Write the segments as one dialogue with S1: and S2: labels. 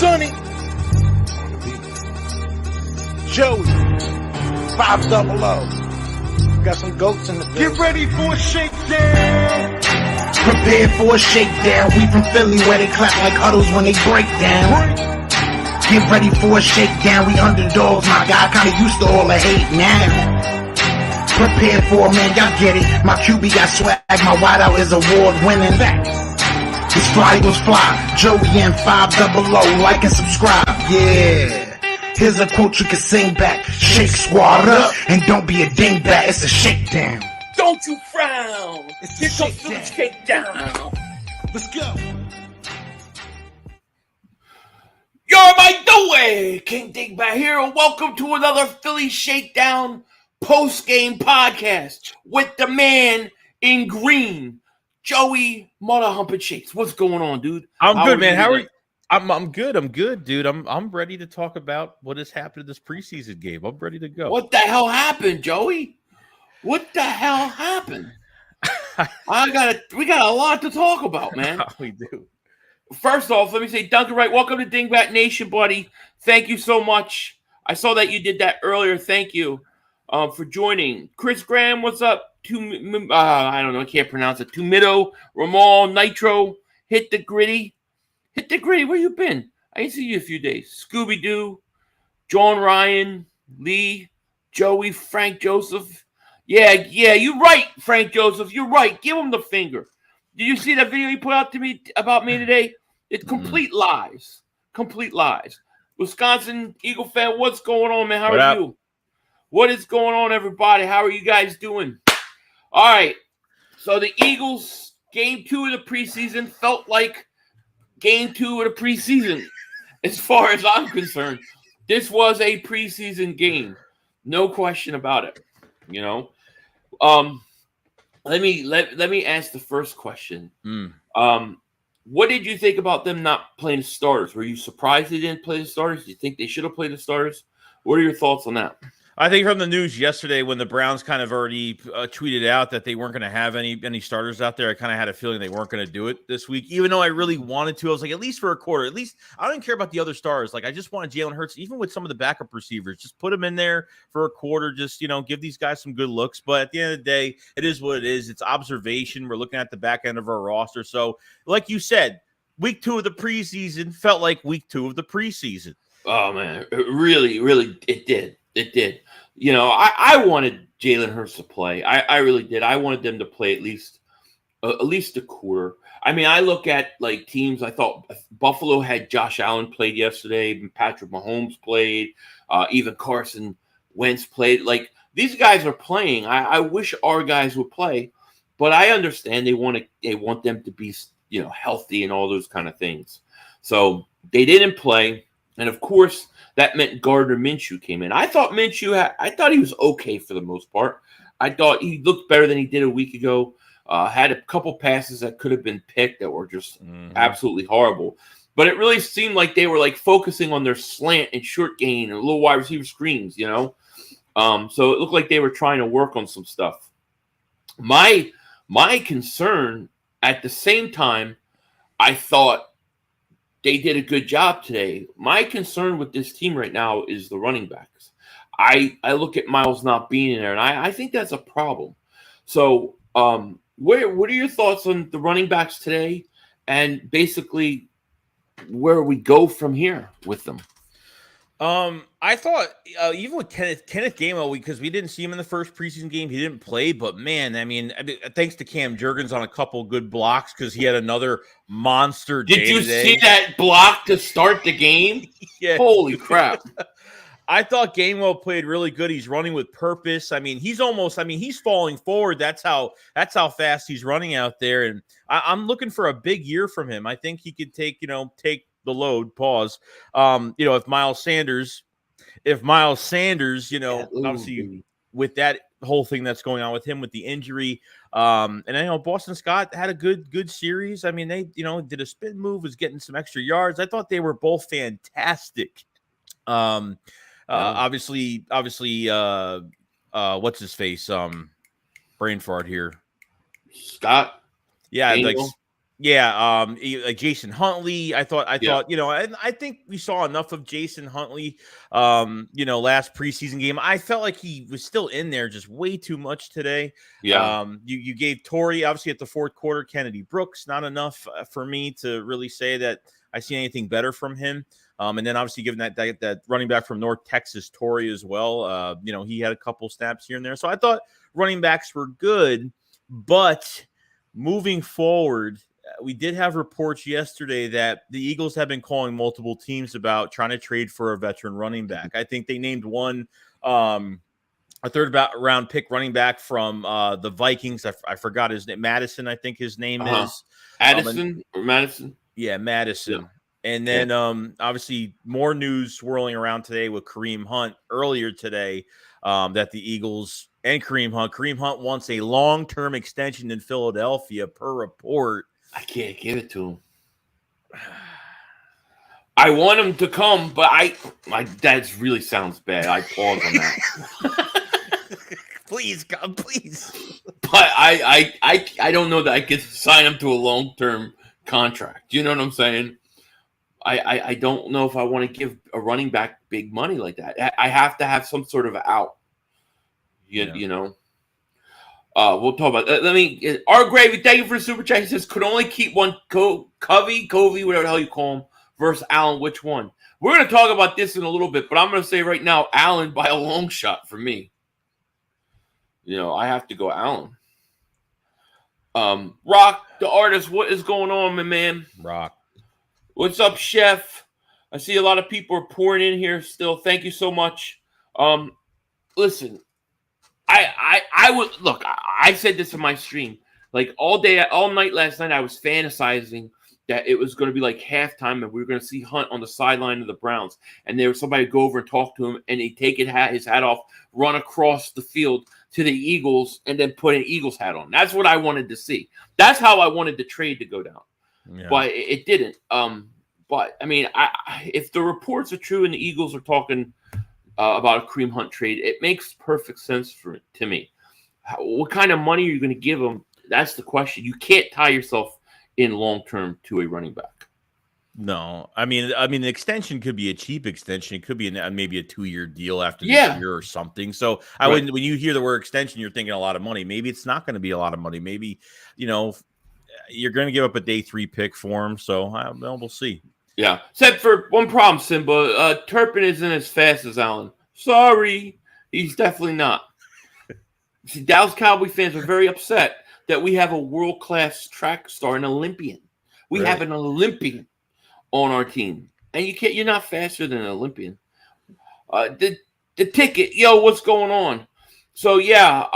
S1: Sonny, Joey, 500. Got some goats in the building. Get ready for a shakedown.
S2: Prepare for a shakedown. We from Philly where they clap like huddles when they break down. Get ready for a shakedown. We underdogs, my guy. Kinda used to all the hate now. Prepare for it, man. Y'all get it. My QB got swag. My wideout is award winning. His fly was fly. Joey and 500. Like and subscribe. Yeah. Here's a quote you can sing back. Shake squad up and don't be a dingbat. It's a shakedown.
S3: Don't you frown. Here comes the shakedown.
S1: Let's go.
S3: You're my doorway. King Dingbat here, and welcome to another Philly Shakedown Postgame podcast with the man in green, Joey Shakes. What's going on, dude?
S4: I'm good, man. How are you? I'm good. I'm good, dude. I'm ready to talk about what has happened in this preseason game. I'm ready to go.
S3: What the hell happened, Joey? What the hell happened? We got a lot to talk about, man.
S4: We do.
S3: First off, let me say, Duncan Wright, welcome to Dingbat Nation, buddy. Thank you so much. I saw that you did that earlier. Thank you for joining. Chris Graham, what's up? I don't know. I can't pronounce it. Tumido, Ramal, Nitro, Hit the Gritty. Hit the Gritty, where you been? I ain't seen you a few days. Scooby-Doo, John Ryan, Lee, Joey, Frank Joseph. Yeah, you're right, Frank Joseph. You're right. Give him the finger. Did you see that video he put out to me about me today? It's complete lies. Complete lies. Wisconsin Eagle fan, what's going on, man? How are you? What is going on, everybody? How are you guys doing? All right. So the Eagles, game 2 of the preseason, felt like game 2 of the preseason. As far as I'm concerned, this was a preseason game. No question about it. You know? Let me ask the first question. What did you think about them not playing starters? Were you surprised they didn't play the starters? Do you think they should have played the starters? What are your thoughts on that?
S4: I think from the news yesterday when the Browns kind of already tweeted out that they weren't going to have any starters out there, I kind of had a feeling they weren't going to do it this week, even though I really wanted to. I was like, at least for a quarter. At least I don't even care about the other stars. Like, I just wanted Jalen Hurts, even with some of the backup receivers, just put them in there for a quarter, just, give these guys some good looks. But at the end of the day, it is what it is. It's observation. We're looking at the back end of our roster. So, like you said, week 2 of the preseason felt like week 2 of the preseason.
S3: Oh, man. It really, it did. It did. I wanted Jalen Hurts to play. I really did. I wanted them to play at least a quarter. I mean, I look at like teams. I thought Buffalo had Josh Allen played yesterday. Patrick Mahomes played. Even Carson Wentz played. Like, these guys are playing. I wish our guys would play, but I understand they want them to be healthy and all those kind of things. So they didn't play, and of course that meant Gardner Minshew came in. I thought he was okay for the most part. I thought he looked better than he did a week ago. Had a couple passes that could have been picked that were just absolutely horrible. But it really seemed like they were like focusing on their slant and short gain and little wide receiver screens, So it looked like they were trying to work on some stuff. My concern at the same time, I thought they did a good job today. My concern with this team right now is the running backs. I look at Miles not being in there, and I think that's a problem. So what are your thoughts on the running backs today, and basically where we go from here with them?
S4: I thought even with Kenneth Gainwell, because we didn't see him in the first preseason game, he didn't play. But man, I mean, thanks to Cam Jurgens on a couple good blocks because he had another monster day.
S3: Did you see that block to start the game?
S4: Yeah.
S3: Holy crap!
S4: I thought Gainwell played really good. He's running with purpose. I mean, he's falling forward. That's how fast he's running out there. And I'm looking for a big year from him. I think he could take the load. Pause. If Miles Sanders, obviously with that whole thing that's going on with him with the injury, and I know Boston Scott had a good series. I mean, they did a spin move, was getting some extra yards. I thought they were both fantastic. Obviously, what's his face? Brain fart here.
S3: Scott.
S4: Yeah,
S3: Daniel.
S4: like Yeah, like Jason Huntley. I thought, and I think we saw enough of Jason Huntley, last preseason game. I felt like he was still in there just way too much today.
S3: Yeah.
S4: You gave Torrey, obviously, at the fourth quarter, Kennedy Brooks, not enough for me to really say that I see anything better from him. And then obviously given that running back from North Texas, Torrey, as well, he had a couple snaps here and there. So I thought running backs were good, but moving forward, we did have reports yesterday that the Eagles have been calling multiple teams about trying to trade for a veteran running back. I think they named one, a third round pick running back from the Vikings. I forgot his name. Madison, I think his name is.
S3: Addison or Madison?
S4: Yeah, Madison. Yeah. And then obviously more news swirling around today with Kareem Hunt earlier today that the Eagles and Kareem Hunt wants a long-term extension in Philadelphia per report.
S3: I can't give it to him. I want him to come, but that really sounds bad. I pause on that.
S4: Please, God, please.
S3: But I don't know that I could sign him to a long-term contract. You know what I'm saying? I don't know if I want to give a running back big money like that. I have to have some sort of out. You know. We'll talk about that. Our Gravy, thank you for the super chat. He says, could only keep one Covey, whatever the hell you call him, versus Allen. Which one? We're going to talk about this in a little bit, but I'm going to say right now, Allen by a long shot for me. I have to go Allen. Rock, the artist, what is going on, my man?
S4: Rock.
S3: What's up, Chef? I see a lot of people are pouring in here still. Thank you so much. Listen, I would look. I said this in my stream, like all night last night. I was fantasizing that it was going to be like halftime, and we were going to see Hunt on the sideline of the Browns, and there was somebody go over and talk to him, and he'd take his hat off, run across the field to the Eagles, and then put an Eagles hat on. That's what I wanted to see. That's how I wanted the trade to go down, but it didn't. But I mean, if the reports are true and the Eagles are talking about a Kareem Hunt trade, it makes perfect sense to me. What kind of money are you going to give him? That's the question. You can't tie yourself in long term to a running back.
S4: No, I mean, the extension could be a cheap extension. It could be maybe a 2-year deal after this year or something. So I wouldn't. When you hear the word extension, you're thinking a lot of money. Maybe it's not going to be a lot of money. Maybe you're going to give up a day 3 pick for him. So we'll see.
S3: Yeah. Except for one problem, Simba. Turpin isn't as fast as Allen. Sorry, he's definitely not. See, Dallas Cowboy fans are very upset that we have a world-class track star, an Olympian. We have an Olympian on our team, and you're not faster than an Olympian. The ticket, what's going on? So yeah,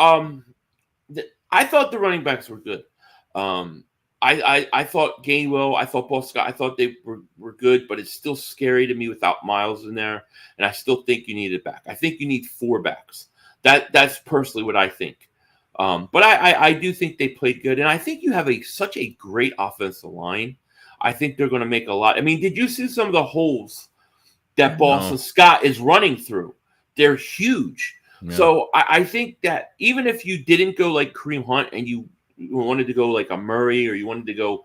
S3: I thought the running backs were good. I thought Gainwell, I thought Paul Scott, I thought they were good, but it's still scary to me without Miles in there, and I still think you need it back. I think you need 4 backs. That's personally what I think. But I do think they played good, and I think you have such a great offensive line. I think they're going to make a lot. I mean, did you see some of the holes that Boston Scott is running through? They're huge. Yeah. So I think that even if you didn't go like Kareem Hunt and you wanted to go like a Murray or you wanted to go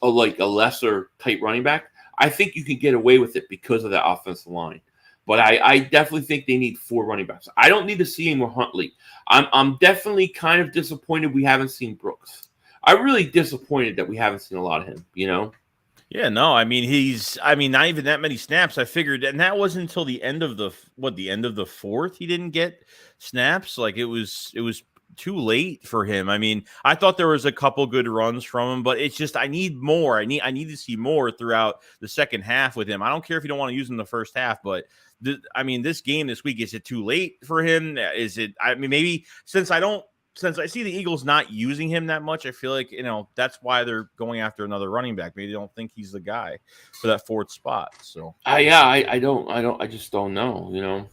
S3: like a lesser type running back, I think you can get away with it because of the offensive line. But I definitely think they need 4 running backs. I don't need to see any more Huntley. I'm definitely kind of disappointed we haven't seen Brooks. I'm really disappointed that we haven't seen a lot of him,
S4: Yeah, no, I mean, not even that many snaps. I figured, and that wasn't until the end of the 4th he didn't get snaps. Like it was too late for him. I mean, I thought there was a couple good runs from him, but it's just I need more. I need to see more throughout the second half with him. I don't care if you don't want to use him in the first half, but this game this week, is it too late for him? Is it? I mean, maybe since I see the Eagles not using him that much, I feel like, that's why they're going after another running back. Maybe they don't think he's the guy for that 4th spot. So
S3: I just don't know,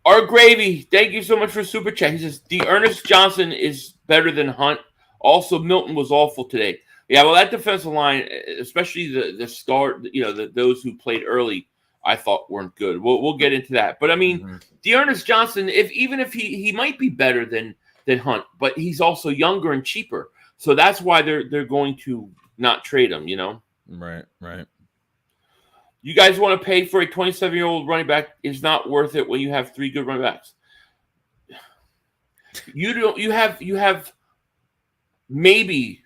S3: Our Gravy, thank you so much for super chat. He says Ernest Johnson is better than Hunt. Also, Milton was awful today. Yeah, well, that defensive line, especially the start, those who played early, I thought weren't good. We'll get into that. But I mean, Ernest Johnson, even if he might be better than Hunt, but he's also younger and cheaper. So that's why they're going to not trade him, you know?
S4: Right.
S3: You guys want to pay for a 27-year-old running back is not worth it when you have 3 good running backs. You have maybe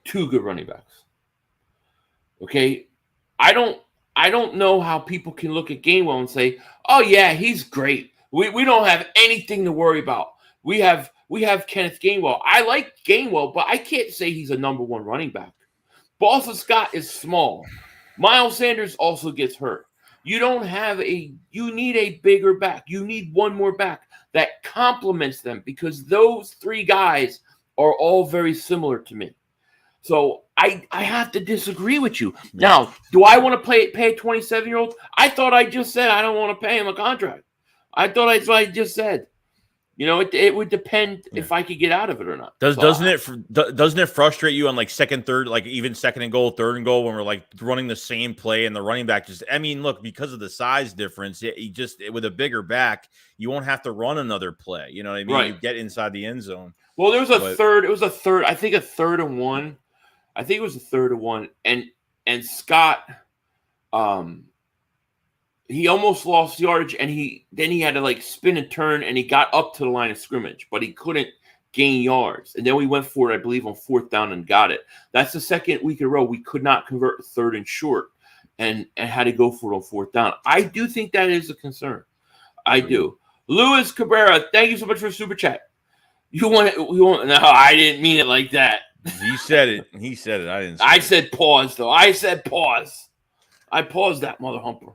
S3: 2 good running backs. Okay? I don't know how people can look at Gainwell and say, "Oh yeah, he's great. We don't have anything to worry about. We have Kenneth Gainwell. I like Gainwell, but I can't say he's a number 1 running back. Boston Scott is small. Miles Sanders also gets hurt. You need a bigger back. You need one more back that complements them because those 3 guys are all very similar to me. So I have to disagree with you. Yeah. Now, do I want to pay a 27-year-old? I thought I just said I don't want to pay him a contract. I thought that's what I just said. You know, it would depend if I could get out of it or not.
S4: Doesn't it frustrate you on like second, third, like even second and goal, third and goal when we're like running the same play and the running back just? I mean, look, because of the size difference, with a bigger back, you won't have to run another play. You know what I mean?
S3: Right.
S4: You get inside the end zone.
S3: Well, there was a third. It was a third. I think a 3rd and 1. I think it was a 3rd and 1, and Scott, he almost lost yardage, and he had to like spin and turn, and he got up to the line of scrimmage, but he couldn't gain yards. And then we went for it, I believe, on 4th down and got it. That's the second week in a row we could not convert 3rd and short, and had to go for it on 4th down. I do think that is a concern. I do. Luis Cabrera, thank you so much for Super Chat. You want? No, I didn't mean it like that.
S4: He said it. I didn't.
S3: I said pause, though. I said pause. I paused that, mother humper.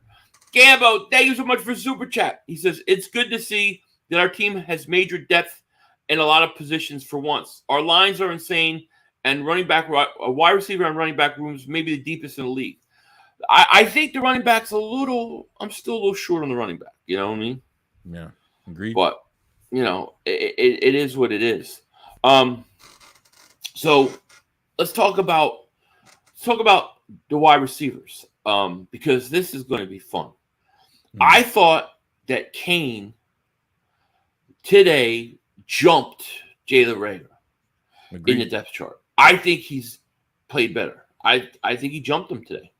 S3: Gambo, thank you so much for Super Chat. He says, it's good to see that our team has major depth in a lot of positions for once. Our lines are insane, and wide receiver and running back rooms maybe the deepest in the league. I think the running back's I'm still a little short on the running back. You know what I mean?
S4: Yeah, agreed.
S3: But, you know, it is what it is. So let's talk about the wide receivers because this is going to be fun. I thought that Cain today jumped Jalen Reagor in the depth chart. I think he's played better. I think he jumped him today.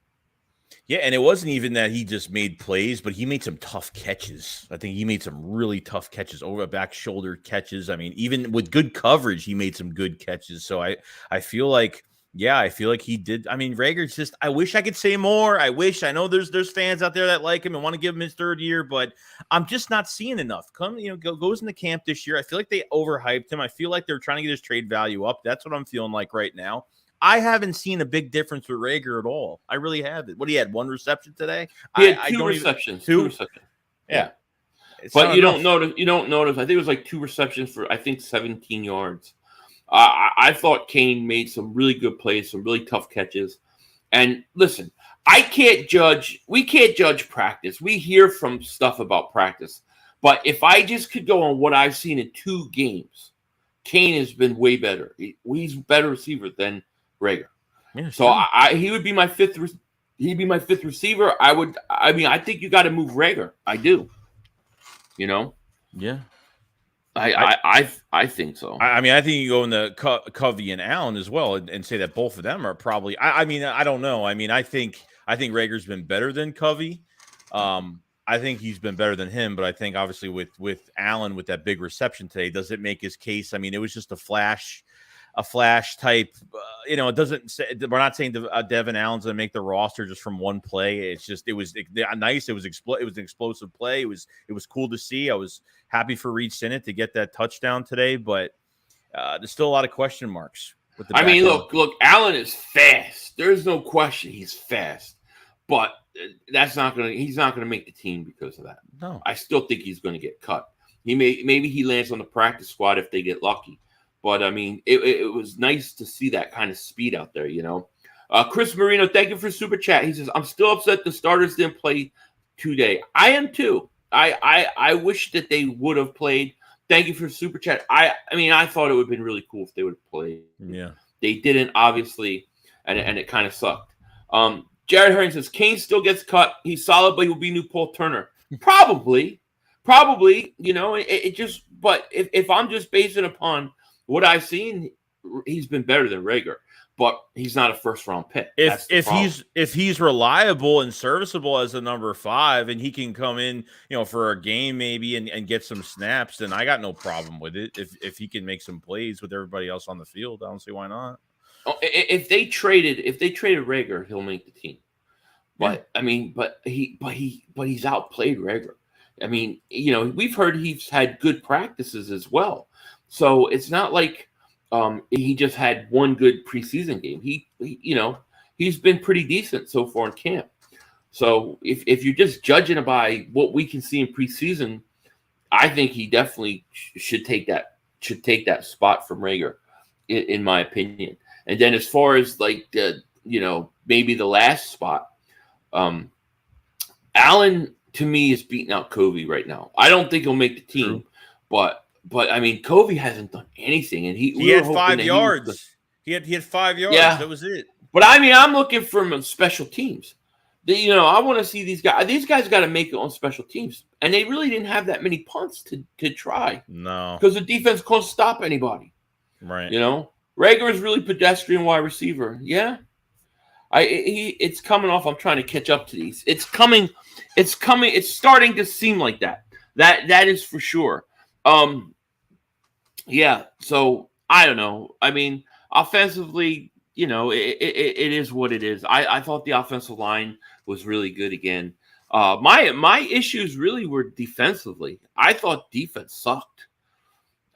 S4: Yeah, and it wasn't even that he just made plays, but he made some tough catches. I think he made some really tough catches, over back shoulder catches. I mean, even with good coverage, he made some good catches. So I feel like, he did. I mean, Reagor's just, I wish I could say more. I know there's fans out there that like him and want to give him his 3rd year, but I'm just not seeing enough. Goes into camp this year. I feel like they overhyped him. I feel like they're trying to get his trade value up. That's what I'm feeling like right now. I haven't seen a big difference with Reagor at all. I really haven't. What, he had 1 reception today?
S3: He had 2 receptions. 2 receptions. Yeah. But you don't notice. I think it was like 2 receptions for, I think, 17 yards. I thought Cain made some really good plays, some really tough catches. And listen, we can't judge practice. We hear from stuff about practice. But if I just could go on what I've seen in 2 games, Cain has been way better. He's a better receiver than Reagor. Yeah, so he would be my 5th. He'd be my 5th receiver. I think you got to move Reagor. I do. You know.
S4: Yeah.
S3: I think so.
S4: I mean, I think you go in the Covey and Allen as well, and say that both of them are probably. I mean, I don't know. I mean, I think Reagor's been better than Covey. I think he's been better than him, but I think obviously with Allen with that big reception today, does it make his case? I mean, it was just a flash type. It doesn't say, we're not saying Devon Allen's gonna make the roster just from one play. It's just it was nice. It was an explosive play. It was cool to see. I was happy for Reed Sinnett to get that touchdown today, but there's still a lot of question marks.
S3: I mean, look, Allen is fast. There's no question he's fast, but he's not gonna make the team because of that.
S4: No,
S3: I still think he's gonna get cut. Maybe he lands on the practice squad if they get lucky. But, I mean, it was nice to see that kind of speed out there, you know. Chris Marino, thank you for Super Chat. He says, I'm still upset the starters didn't play today. I am too. I wish that they would have played. Thank you for Super Chat. I mean, I thought it would have been really cool if they would have played.
S4: Yeah.
S3: They didn't, obviously, and it kind of sucked. Jared Herring says, Cain still gets cut. He's solid, but he'll be new Paul Turner. Probably, you know, it just – but if I'm just basing upon – what I've seen, he's been better than Rager, but he's not a first-round pick.
S4: If he's reliable and serviceable as a number 5, and he can come in, for a game maybe and get some snaps, then I got no problem with it. If he can make some plays with everybody else on the field, I don't see why not.
S3: Oh, if they traded Rager, he'll make the team. But he's outplayed Rager. I mean, we've heard he's had good practices as well. So it's not like he just had one good preseason game. He's been pretty decent so far in camp. So if you're just judging it by what we can see in preseason, I think he definitely should take that spot from Rager, in my opinion. And then as far as like maybe the last spot, Allen to me is beating out Covey right now. I don't think he'll make the team, but I mean Covey hasn't done anything, and he
S4: had 5 yards. He had 5 yards.
S3: Yeah.
S4: That was it.
S3: But I mean, I'm looking for special teams. I want to see these guys. These guys got to make it on special teams, and they really didn't have that many punts to try.
S4: No,
S3: because the defense couldn't stop anybody. Right. Rager is really pedestrian wide receiver. Yeah. It's coming off. I'm trying to catch up to these. It's coming. It's starting to seem like that. That is for sure. Yeah. So I don't know. I mean, offensively, it is what it is. I thought the offensive line was really good again. My issues really were defensively. I thought defense sucked.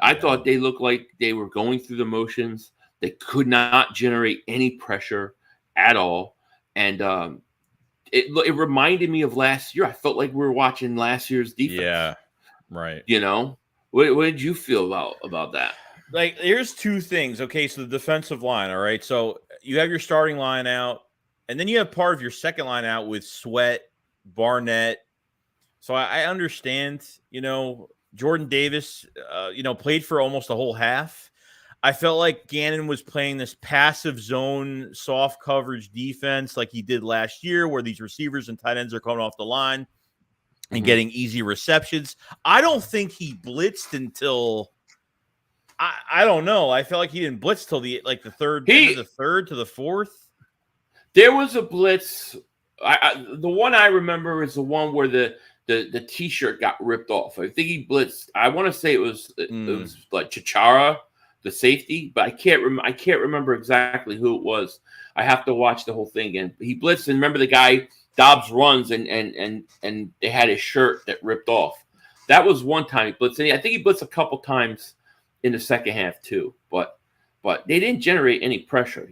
S3: I thought they looked like they were going through the motions. They could not generate any pressure at all. And it reminded me of last year. I felt like we were watching last year's defense.
S4: Yeah, right.
S3: What did you feel about that?
S4: Like, here's 2 things. Okay, so the defensive line, all right? So you have your starting line out, and then you have part of your second line out with Sweat, Barnett. So I understand, Jordan Davis, played for almost a whole half. I felt like Gannon was playing this passive zone, soft coverage defense like he did last year, where these receivers and tight ends are coming off the line and getting easy receptions. I don't think he blitzed until I don't know. I felt like he didn't blitz till the third to the fourth.
S3: There was a blitz. The one I remember is the one where the T-shirt got ripped off. I think he blitzed. I want to say it was like Chichara, the safety, but I can't remember exactly who it was. I have to watch the whole thing again. He blitzed, and remember the guy Dobbs runs and they had his shirt that ripped off. That was one time he blitzed. And I think he blitzed a couple times in the second half too. But they didn't generate any pressure,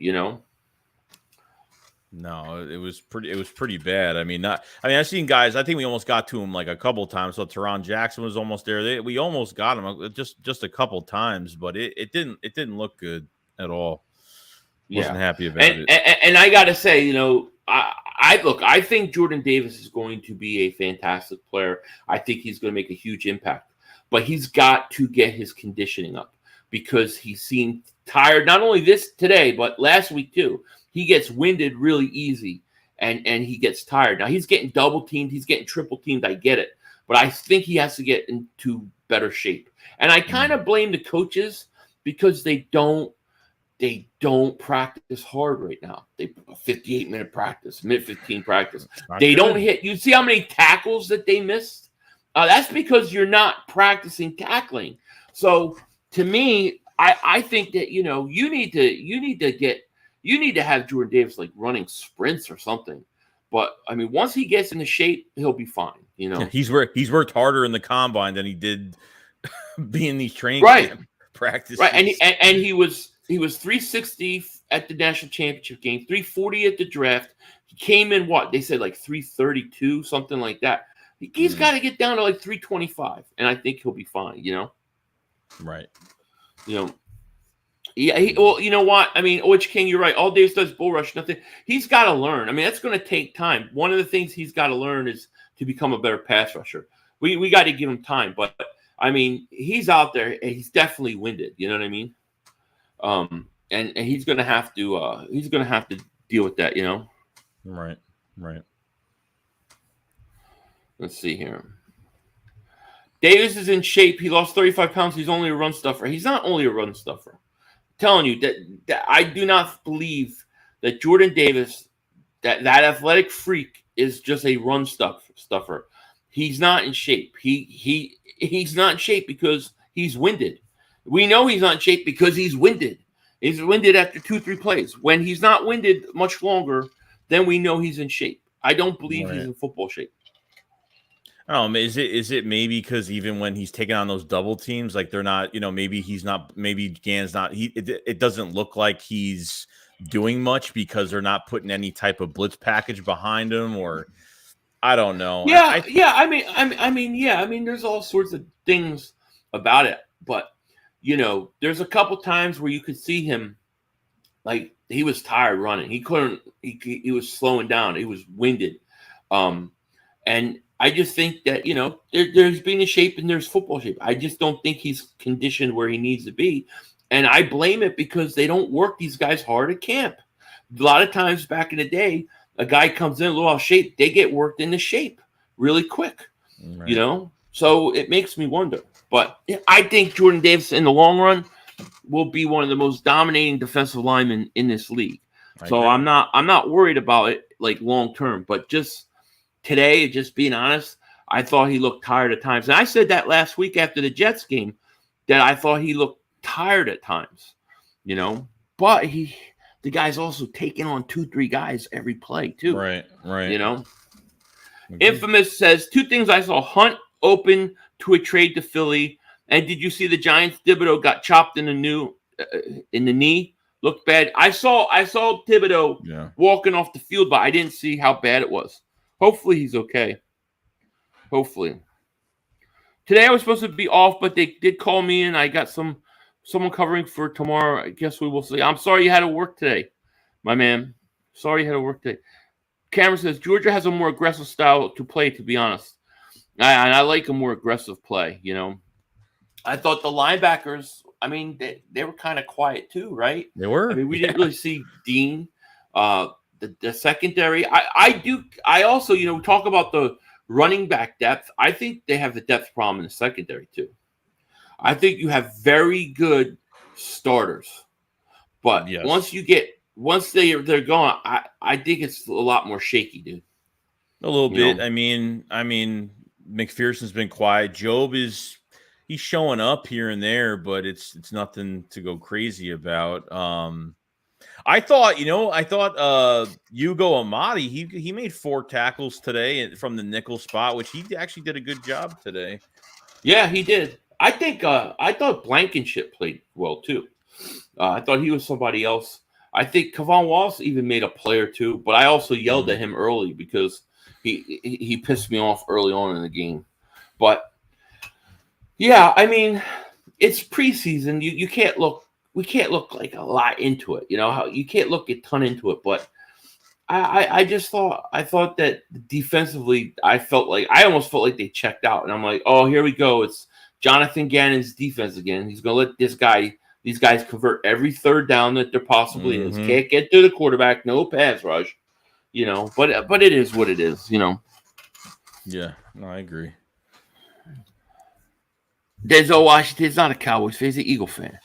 S4: No, it was pretty bad. I've seen guys. I think we almost got to him like a couple times. So Teron Jackson was almost there. We almost got him just a couple times, but it didn't look good at all. Wasn't happy about it.
S3: And I got to say, I think Jordan Davis is going to be a fantastic player. I think he's going to make a huge impact, but he's got to get his conditioning up because he seemed tired. Not only today, but last week too. He gets winded really easy, and he gets tired. Now, he's getting double-teamed. He's getting triple-teamed. I get it. But I think he has to get into better shape. And I kind of blame the coaches because they don't practice hard right now. They 58-minute practice, mid-15 practice. They don't hit. You see how many tackles that they missed? That's because you're not practicing tackling. So, to me, I think that, you need to have Jordan Davis like running sprints or something. But I mean, once he gets into shape, he'll be fine.
S4: He's worked harder in the combine than he did being these training camp practices.
S3: Right, and he was 360 at the national championship game, 340 at the draft. He came in they said like 332, something like that. He's got to get down to like 325, and I think he'll be fine.
S4: Right.
S3: Yeah, you know what? I mean, Oich King, you're right. All Davis does bull rush, nothing. He's got to learn. I mean, that's going to take time. One of the things he's got to learn is to become a better pass rusher. We got to give him time, but I mean, he's out there and he's definitely winded. You know what I mean? And he's going to have to deal with that.
S4: Right.
S3: Let's see here. Davis is in shape. He lost 35 pounds. He's only a run stuffer. He's not only a run stuffer. telling you that I do not believe that Jordan Davis, that athletic freak, is just a run stuffer. He's not in shape. He's not in shape because he's winded. We know he's not in shape because he's winded. He's winded after 2-3 plays. When he's not winded much longer, then we know he's in shape. I don't believe he's in football shape.
S4: Is it maybe because even when he's taking on those double teams, like they're not, maybe Gannon's not. It doesn't look like he's doing much because they're not putting any type of blitz package behind him, or I don't know.
S3: Yeah. I mean, there's all sorts of things about it, but there's a couple times where you could see him, like he was tired running. He couldn't. He was slowing down. He was winded, and I just think that there's being in shape and there's football shape. I just don't think he's conditioned where he needs to be. And I blame it because they don't work these guys hard at camp. A lot of times back in the day, a guy comes in a little off shape, they get worked into shape really quick,
S4: right.
S3: So it makes me wonder. But I think Jordan Davis in the long run will be one of the most dominating defensive linemen in this league. So I'm not worried about it like long term, but just today, just being honest, I thought he looked tired at times. And I said that last week after the Jets game, that I thought he looked tired at times, but the guy's also taking on 2-3 guys every play too.
S4: Right.
S3: Infamous says 2 things I saw: Hunt open to a trade to Philly, and did you see the Giants? Thibodeau got chopped in the knee. Looked bad. I saw Thibodeau walking off the field, but I didn't see how bad it was. Hopefully he's okay. Hopefully. Today I was supposed to be off, but they did call me in. I got someone covering for tomorrow. I guess we will see. I'm sorry you had to work today, my man. Sorry you had to work today. Cameron says Georgia has a more aggressive style to play, to be honest. I like a more aggressive play, I thought the linebackers, I mean, they were kind of quiet too, right?
S4: They were.
S3: I mean, we didn't really see Dean. The secondary. I also, talk about the running back depth. I think they have the depth problem in the secondary too. I think you have very good starters, but once they're gone, I think it's a lot more shaky, dude.
S4: A little bit. I mean, McPherson's been quiet. Job he's showing up here and there, but it's nothing to go crazy about. I thought Hugo Amadi, he made 4 tackles today from the nickel spot, which he actually did a good job today.
S3: Yeah, he did. I thought Blankenship played well too. I thought he was somebody else. I think Kavon Wallace even made a play or two, but I also yelled at him early because he pissed me off early on in the game. But yeah, I mean, it's preseason. You can't look. We can't look like a lot into it. You can't look a ton into it. But I thought that defensively, I almost felt like they checked out, and I'm like, oh, here we go. It's Jonathan Gannon's defense again. He's gonna let these guys convert every third down that there possibly is. Can't get to the quarterback. No pass rush. But it is what it is.
S4: Yeah, no, I agree.
S3: Denzel Washington's not a Cowboys fan; he's an Eagle fan.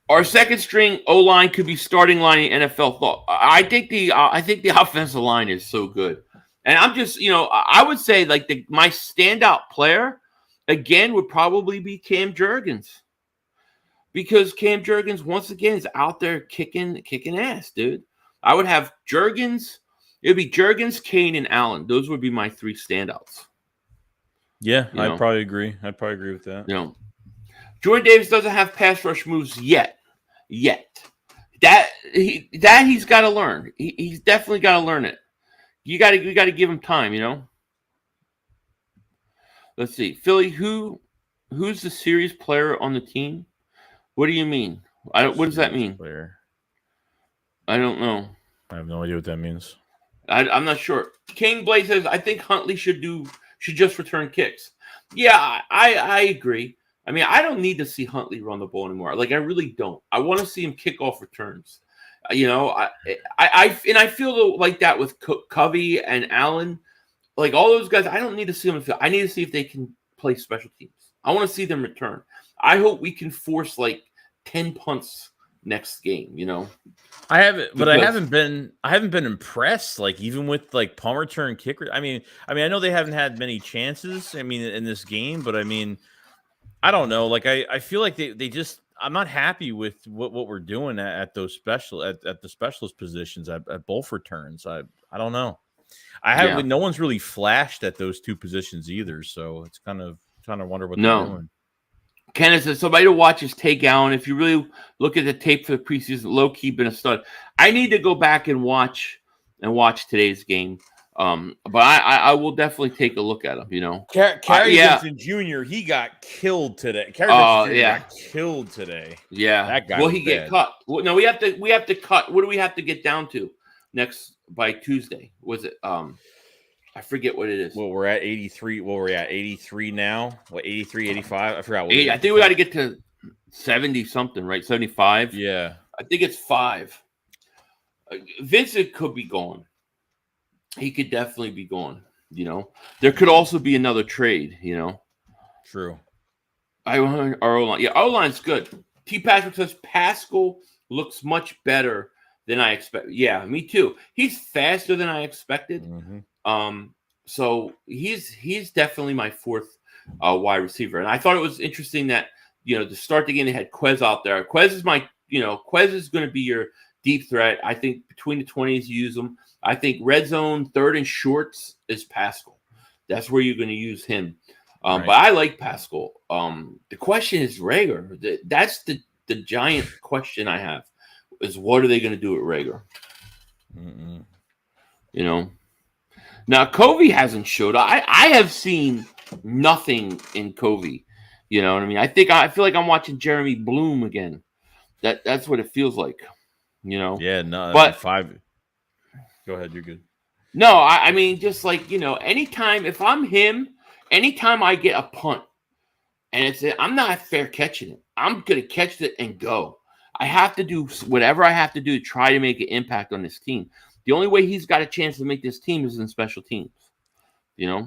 S3: Our second string O-line could be starting line in NFL. I think the offensive line is so good, and I'm just I would say like my standout player again would probably be Cam Jurgens, because Cam Jurgens once again is out there kicking ass, dude. I would have Jurgens. It would be Jurgens, Cain, and Allen. Those would be my 3 standouts.
S4: Yeah, I'd probably agree. I'd probably agree with that.
S3: Jordan Davis doesn't have pass rush moves yet. That he's got to learn. He's definitely got to learn it. You got to give him time. Let's see, Philly. Who's the serious player on the team? What do you mean? What does that mean?
S4: Player.
S3: I don't know.
S4: I have no idea what that means.
S3: I'm not sure. King Blaze says I think Huntley should just return kicks. Yeah, I agree. I mean, I don't need to see Huntley run the ball anymore. Like, I really don't. I want to see him kick off returns. I feel like that with Covey and Allen. Like, all those guys, I don't need to see them. I need to see if they can play special teams. I want to see them return. I hope we can force, like, 10 punts next game.
S4: I haven't, but
S3: Because-
S4: I haven't been impressed. Like even with like punt return kicker. I mean, I know they haven't had many chances. I mean, in this game, but I mean, I don't know. Like I feel like they just. I'm not happy with what we're doing at those at the specialist positions at both returns. I don't know. No one's really flashed at those two positions either. So it's kind of trying to wonder what they're doing.
S3: Kenneth says somebody to watch is Tay Gowan. If you really look at the tape for the preseason, low key been a stud. I need to go back and watch today's game. But I will definitely take a look at him.
S4: Kerry Vincent Jr. He got killed today. Kerry Vincent Jr. got killed today.
S3: Yeah,
S4: that guy.
S3: Will he get cut? Well, no, we have to cut. What do we have to get down to next by Tuesday? Was it? I forget what it is.
S4: Well, we're at 83. Well, we're at 83 now. What 83, 85? I forgot.
S3: I think we got to get to 70 something, right? 75.
S4: Yeah,
S3: I think it's 5. Vincent could be gone. He could definitely be gone. There could also be another trade.
S4: True.
S3: Our O-line. Yeah, O-line's good. T. Patrick says Pascal looks much better than I expected. Yeah, me too. He's faster than I expected.
S4: Mm-hmm.
S3: So he's definitely my 4th wide receiver. And I thought it was interesting that to start the game they had Quez out there. Quez is Quez is going to be your deep threat. I think between the 20s you use him. I think red zone, 3rd and shorts is Pascal. That's where you're going to use him.
S4: Right.
S3: But I like Pascal. The question is Reagor. That's the giant question I have is what are they going to do with Reagor? Now Covey hasn't showed up. I have seen nothing in Covey. You know what I mean? I feel like I'm watching Jeremy Bloom again. That's what it feels like.
S4: Yeah, no,
S3: but
S4: 5. Go ahead, you're good.
S3: No, I mean, just like, anytime, if I'm him, anytime I get a punt and I'm not fair catching it, I'm going to catch it and go. I have to do whatever I have to do to try to make an impact on this team. The only way he's got a chance to make this team is in special teams.
S4: Yeah,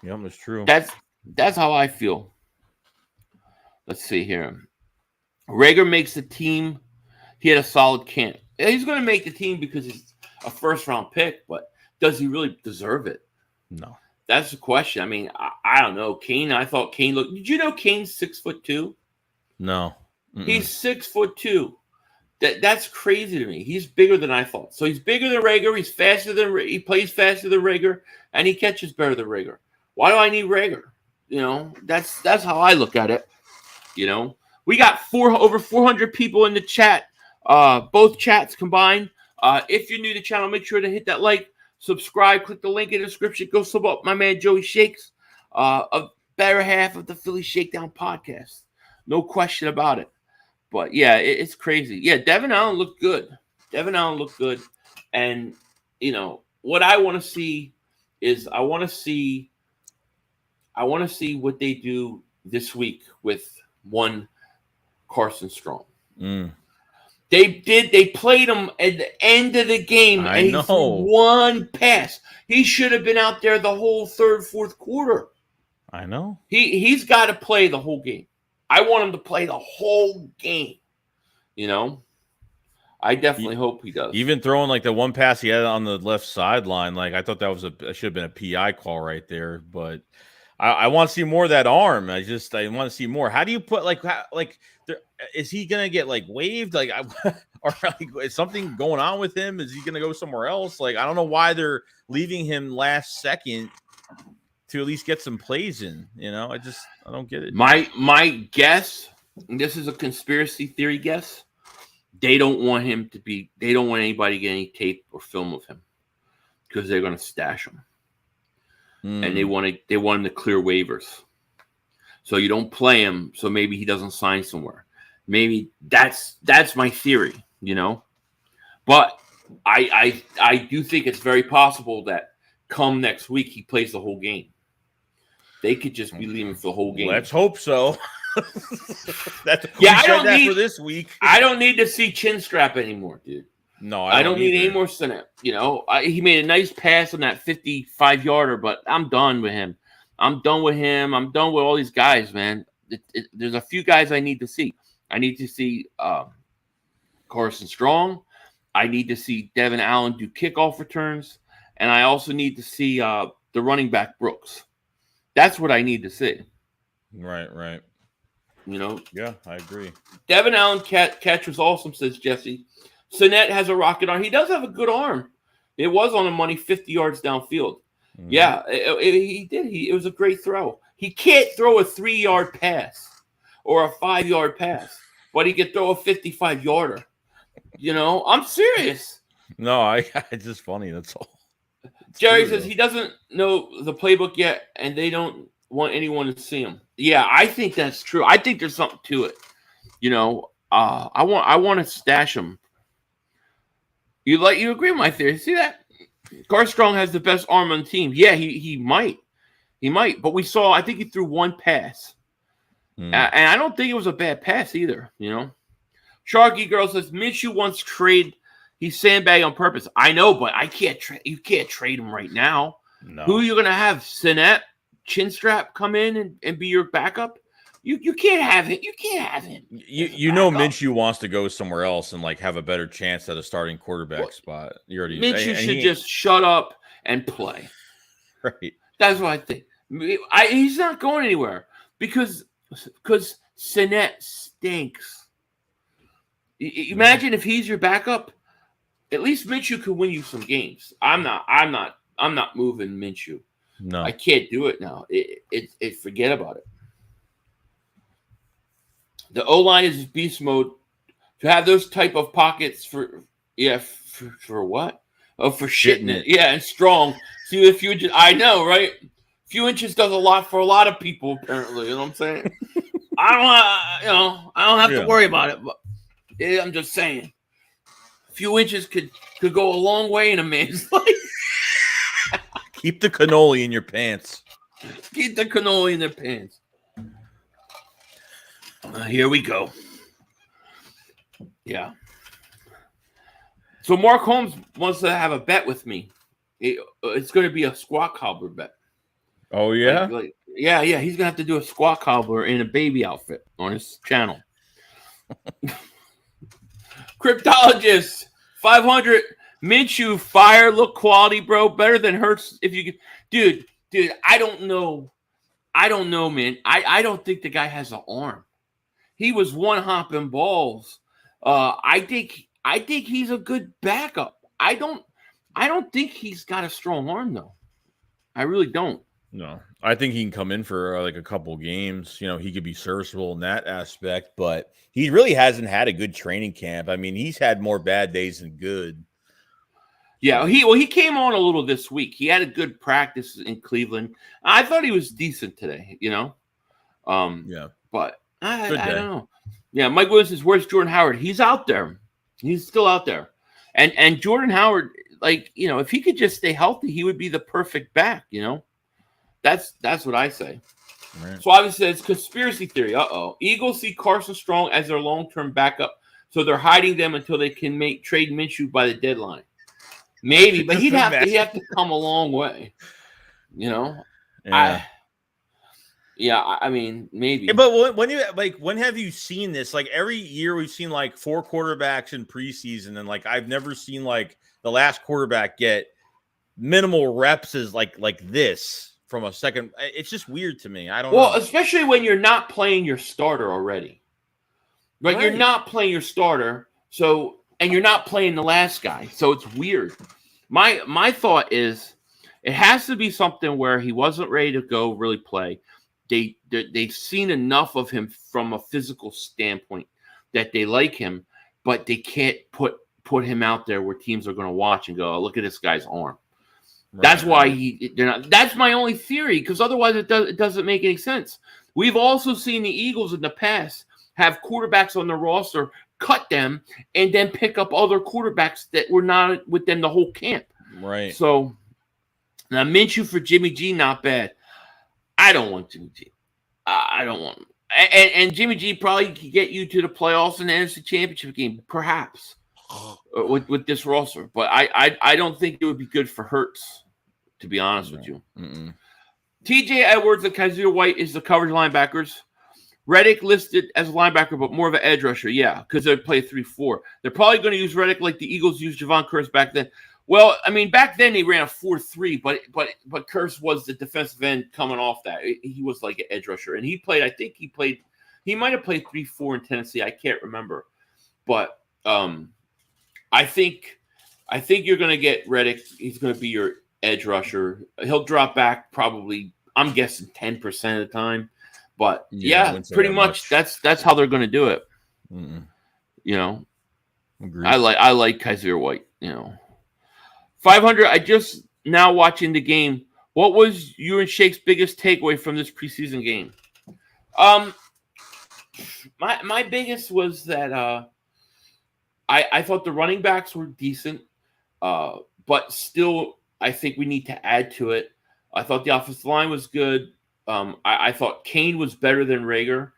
S4: that's true.
S3: That's how I feel. Let's see here. Reagor makes the team. He had a solid camp. He's going to make the team because he's a first-round pick, but does he really deserve it?
S4: No.
S3: That's the question. I mean, I don't know. Cain, I thought Cain looked. Did you know Cain's 6'2"?
S4: No.
S3: He's 6'2". That's crazy to me. He's bigger than I thought. So he's bigger than Reagor. He's faster than he plays faster than Reagor, and he catches better than Reagor. Why do I need Reagor? That's how I look at it. We got over 400 people in the chat. Both chats combined. If you're new to the channel, make sure to hit that like, subscribe, click the link in the description. Go sub up my man Joey Shakes, a better half of the Philly Shakedown podcast. No question about it. But yeah, it's crazy. Yeah, Devon Allen looked good. And what I want to see is I want to see what they do this week with one Carson Strong. They played him at the end of the game.
S4: I know.
S3: He threw one pass. He should have been out there the whole 3rd, 4th quarter.
S4: I know.
S3: He's got to play the whole game. I want him to play the whole game. I definitely hope he does.
S4: Even throwing like the one pass he had on the left sideline, like I thought that should have been a PI call right there. But I want to see more of that arm. I want to see more. How do you put is he gonna get like waived? Like, or is something going on with him? Is he gonna go somewhere else? Like, I don't know why they're leaving him last second to at least get some plays in. I don't get it.
S3: My guess, and this is a conspiracy theory guess, they don't want anybody to get any tape or film of him because they're gonna stash him. And they want him to clear waivers. So you don't play him, so maybe he doesn't sign somewhere. Maybe that's my theory, But I do think it's very possible that come next week he plays the whole game. They could just be leaving for the whole game.
S4: Let's hope so.
S3: I don't need
S4: for this week.
S3: I don't need to see chin strap anymore, dude.
S4: No,
S3: I don't need any more snap. He made a nice pass on that 55-yarder, but I'm done with him. I'm done with all these guys, man. There's a few guys I need to see. I need to see Carson Strong. I need to see Devon Allen do kickoff returns. And I also need to see the running back Brooks. That's what I need to see.
S4: Right.
S3: Yeah,
S4: I agree.
S3: Devon Allen catch was awesome, says Jesse. Sinet has a rocket arm. He does have a good arm. It was on the money, 50 yards downfield. Mm-hmm. Yeah, he did. It was a great throw. He can't throw a 3-yard pass or a 5-yard pass, but he can throw a 55-yarder. I'm serious.
S4: No, it's just funny. That's all.
S3: Jerry says he doesn't know the playbook yet, and they don't want anyone to see him. Yeah, I think that's true. I think there's something to it. I want to stash him. You agree with my theory? See that? Carson Strong has the best arm on the team. Yeah, he might. He might. But we saw, I think he threw one pass. And I don't think it was a bad pass either, Sharky Girl says, Minshew wants trade. He's sandbagging on purpose. I know, but you can't trade him right now.
S4: No.
S3: Who are you going to have? Sinet, Chinstrap come in and be your backup? You can't have it. You can't have him.
S4: Minshew wants to go somewhere else and have a better chance at a starting quarterback spot.
S3: Minshew should just shut up and play.
S4: Right.
S3: That's what I think. He's not going anywhere because Sinet stinks. Imagine if he's your backup. At least Minshew could win you some games. I'm not moving Minshew.
S4: No,
S3: I can't do it now. It forget about it. The O-line is beast mode. To have those type of pockets for what? Oh, for shitting it. Yeah, and Strong. See, a few inches. I know, right? A few inches does a lot for a lot of people, apparently. You know what I'm saying? I don't have to worry about it. But I'm just saying. A few inches could go a long way in a man's life.
S4: Keep the cannoli in your pants.
S3: Keep the cannoli in their pants. Here we go. Yeah. So Mark Holmes wants to have a bet with me. It's going to be a squat cobbler bet.
S4: Oh, yeah?
S3: Yeah. He's going to have to do a squat cobbler in a baby outfit on his channel. Cryptologist, 500. Minshew, fire, look quality, bro. Better than Hurts if you could. Dude, I don't know. Man. I don't think the guy has an arm. He was one hopping balls. I think he's a good backup. I don't think he's got a strong arm though. I really don't.
S4: No, I think he can come in for a couple games. He could be serviceable in that aspect, but he really hasn't had a good training camp. I mean, he's had more bad days than good.
S3: Yeah, he came on a little this week. He had a good practice in Cleveland. I thought he was decent today. Yeah, but I don't know. Yeah, Mike Williams says, "Where's Jordan Howard?" He's out there. He's still out there. And Jordan Howard, if he could just stay healthy, he would be the perfect back. That's what I say. Right. So obviously it's conspiracy theory. Eagles see Carson Strong as their long-term backup, so they're hiding them until they can trade Minshew by the deadline. Maybe, but he'd have to come a long way.
S4: Yeah.
S3: I mean, maybe.
S4: Yeah, but when have you seen this? Every year we've seen 4 quarterbacks in preseason, and I've never seen the last quarterback get minimal reps as like this from a second. It's just weird to me. I don't know.
S3: Well, especially when you're not playing your starter already. Right? You're not playing your starter, and you're not playing the last guy. So it's weird. My thought is it has to be something where he wasn't ready to go really play. They've seen enough of him from a physical standpoint that they like him, but they can't put him out there where teams are going to watch and go, oh, look at this guy's arm. Right. That's why they're not. That's my only theory, because otherwise it doesn't make any sense. We've also seen the Eagles in the past have quarterbacks on the roster, cut them, and then pick up other quarterbacks that were not with them the whole camp.
S4: Right.
S3: So now Minshew for Jimmy G, not bad. I don't want Jimmy G. I don't want him. And Jimmy G probably could get you to the playoffs and the NFC Championship game, perhaps, with this roster. But I don't think it would be good for Hurts, to be honest with you.
S4: Mm-mm.
S3: TJ Edwards and Kaiser White is the coverage linebackers. Reddick listed as a linebacker, but more of an edge rusher. Yeah, because they play 3-4. They're probably going to use Reddick like the Eagles used Javon Curse back then. Well, I mean, back then they ran a 4-3, but Curse was the defensive end coming off that. He was like an edge rusher, and he might have played 3-4 in Tennessee. I can't remember, but I think you're going to get Reddick. He's going to be your edge rusher. He'll drop back probably, I'm guessing 10% of the time. But yeah, pretty much that's how they're going to do it.
S4: Mm-mm.
S3: You know,
S4: Agreed.
S3: I like Kaiser White. You know, 500. I just now watching the game. What was you and Shake's biggest takeaway from this preseason game? My biggest was that I thought the running backs were decent, but still I think we need to add to it. I thought the offensive line was good. I thought Cain was better than Rager.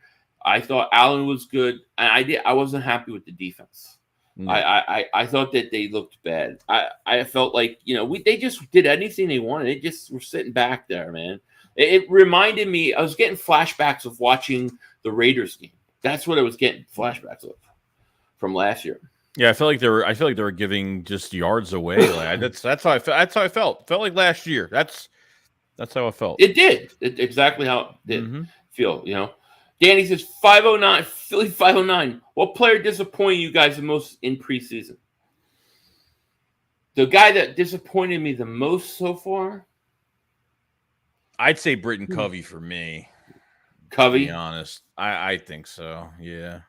S3: I thought Allen was good, and I wasn't happy with the defense.
S4: No.
S3: I thought that they looked bad. I felt like they just did anything they wanted. They just were sitting back there, man. It reminded me. I was getting flashbacks of watching the Raiders game. That's what I was getting flashbacks of from last year.
S4: Yeah, I feel like they were giving just yards away. Like, that's how I felt. That's how I felt. Felt like last year. That's how I felt.
S3: It did. Exactly how it did feel, Danny says 509, Philly 509. What player disappointed you guys the most in preseason? The guy that disappointed me the most so far?
S4: I'd say Britton Covey for me.
S3: Covey?
S4: To be honest. I think so, yeah.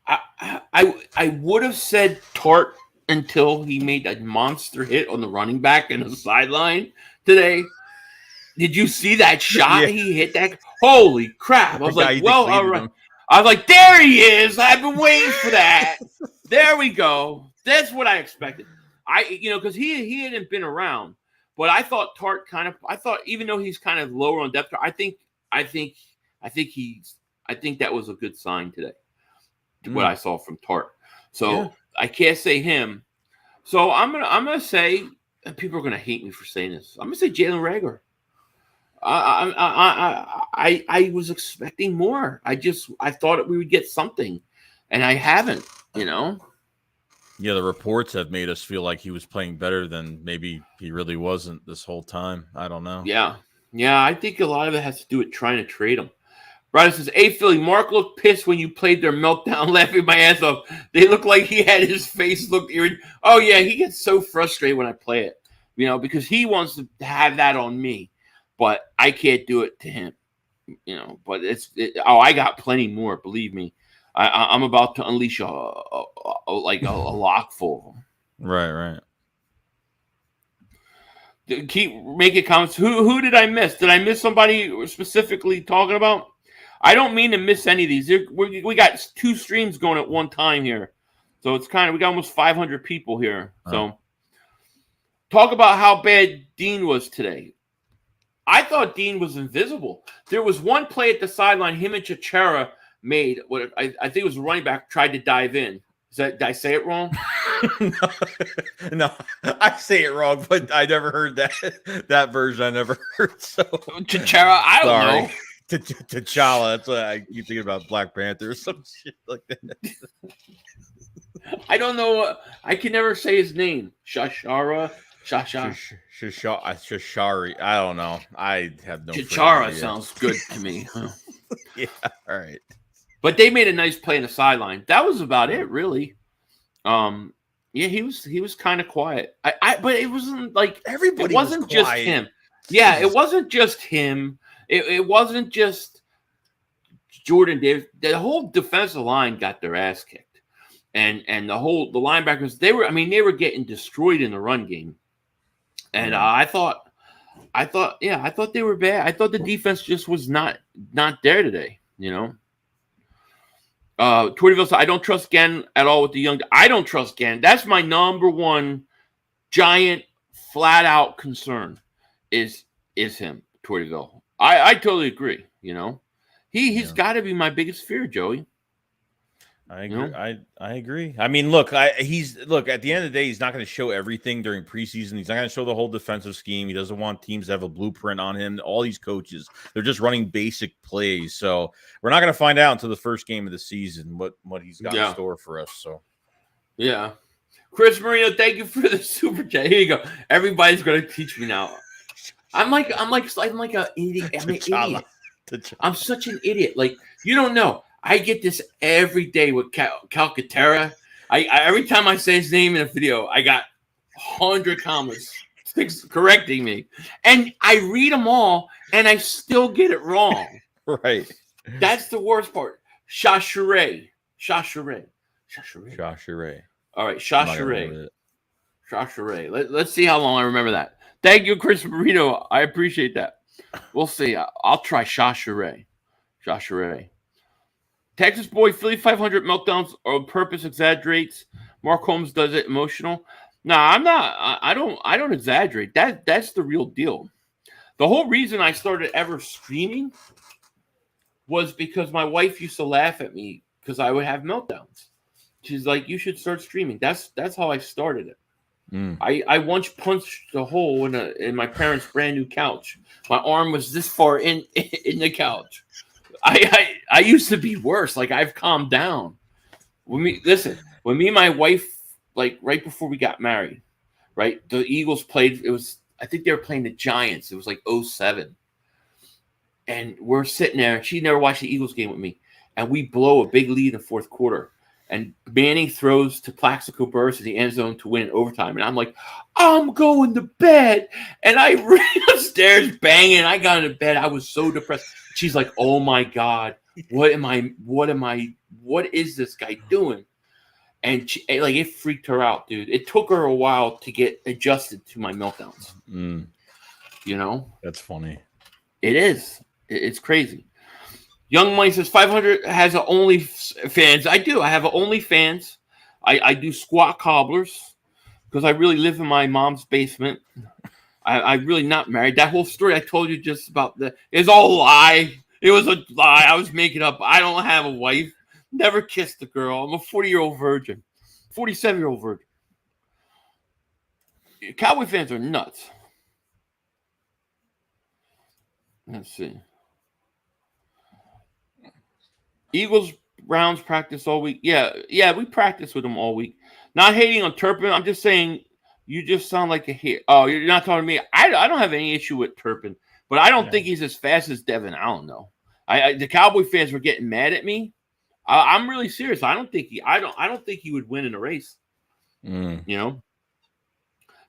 S3: I would have said Tart until he made a monster hit on the running back in the sideline today. Did you see that shot?
S4: Yeah.
S3: He hit that. Holy crap. I was like, well, all right.
S4: Him.
S3: I was like, there he is. I've been waiting for that. There we go. That's what I expected. Because he hadn't been around. But I thought Tart even though he's kind of lower on depth, I think that was a good sign today. What I saw from Tart. So I can't say him. So I'm gonna say, and people are gonna hate me for saying this. I'm gonna say Jalen Reagor. I was expecting more. I thought we would get something, and I haven't.
S4: Yeah, the reports have made us feel like he was playing better than maybe he really wasn't this whole time. I don't know.
S3: Yeah. I think a lot of it has to do with trying to trade him. Ryder says, hey, Philly, Mark looked pissed when you played their meltdown, laughing my ass off. They look like he had his face looked irritated. Oh, yeah, he gets so frustrated when I play it, because he wants to have that on me, but I can't do it to him, But I got plenty more, believe me. I'm about to unleash a lock full of them.
S4: Right.
S3: Keep making comments. Who did I miss? Did I miss somebody specifically talking about? I don't mean to miss any of these. We got 2 streams going at one time here. So it's we got almost 500 people here. So talk about how bad Dean was today. I thought Dean was invisible. There was one play at the sideline, him and Chichara made what I think it was a running back tried to dive in. Did I say it wrong?
S4: No, I say it wrong, but I never heard that version. I never heard. So
S3: Chichara, I don't know.
S4: T'Challa. That's what I keep thinking about. Black Panther or some shit like that.
S3: I don't know. I can never say his name. Shashari.
S4: I don't know. I have no.
S3: Chichara sounds good to me.
S4: Yeah. All right.
S3: But they made a nice play in the sideline. That was about it, really. Yeah, he was kind of quiet. But it wasn't like everybody. It wasn't just him. Yeah, it wasn't just him. It wasn't just Jordan Davis. The whole defensive line got their ass kicked, and the linebackers they were getting destroyed in the run game, and I thought they were bad. I thought the defense just was not there today. Tortiville said, I don't trust Gann at all with the young. I don't trust Gann. That's my number one giant flat out concern is him, Tortiville. I totally agree. He's got to be my biggest fear, Joey.
S4: I agree. You know? I agree. I mean, look, at the end of the day, he's not going to show everything during preseason. He's not going to show the whole defensive scheme. He doesn't want teams to have a blueprint on him. All these coaches, they're just running basic plays. So we're not going to find out until the first game of the season what he's got in store for us. So
S3: yeah. Chris Marino, thank you for the super chat. Here you go. Everybody's going to teach me now. I'm like an idiot. I'm an idiot. I'm such an idiot. Like, you don't know. I get this every day with Calcaterra. I every time I say his name in a video, I got 100 comments correcting me. And I read them all, and I still get it wrong.
S4: Right.
S3: That's the worst part. Shashere. All right, Shashere. Let's see how long I remember that. Thank you, Chris Marino. I appreciate that. We'll see. I'll try Shashere. Texas boy, Philly 500 meltdowns on purpose exaggerates. Mark Holmes does it emotional. No, I'm not. I don't exaggerate. That's the real deal. The whole reason I started ever streaming was because my wife used to laugh at me because I would have meltdowns. She's like, "You should start streaming." That's how I started it. I once punched a hole in my parents' brand new couch. My arm was this far in the couch. I used to be worse. Like, I've calmed down. When me and my wife, like right before we got married, right? The Eagles played. I think they were playing the Giants. It was like 2007. And we're sitting there, and she never watched the Eagles game with me. And we blow a big lead in the fourth quarter. And Manning throws to Plaxico Burress in the end zone to win in overtime. And I'm like, I'm going to bed. And I ran upstairs banging. I got into bed. I was so depressed. She's like, oh my God, what is this guy doing? And it freaked her out, dude. It took her a while to get adjusted to my meltdowns. You know?
S4: That's funny.
S3: It is. It's crazy. Young Money says 500 has a OnlyFans. I do. I have an OnlyFans. I do squat cobblers because I really live in my mom's basement. I'm really not married. That whole story I told you just about is all a lie. It was a lie. I was making up. I don't have a wife. Never kissed a girl. I'm a 40-year-old virgin. 47-year-old virgin. Cowboy fans are nuts. Let's see. Eagles, Browns practice all week. Yeah, we practice with them all week. Not hating on Turpin. I'm just saying you just sound like a hit. Oh, you're not talking to me. I don't have any issue with Turpin, but I don't think he's as fast as Devon. I don't know. The Cowboy fans were getting mad at me. I'm really serious. I don't think he would win in a race. You know.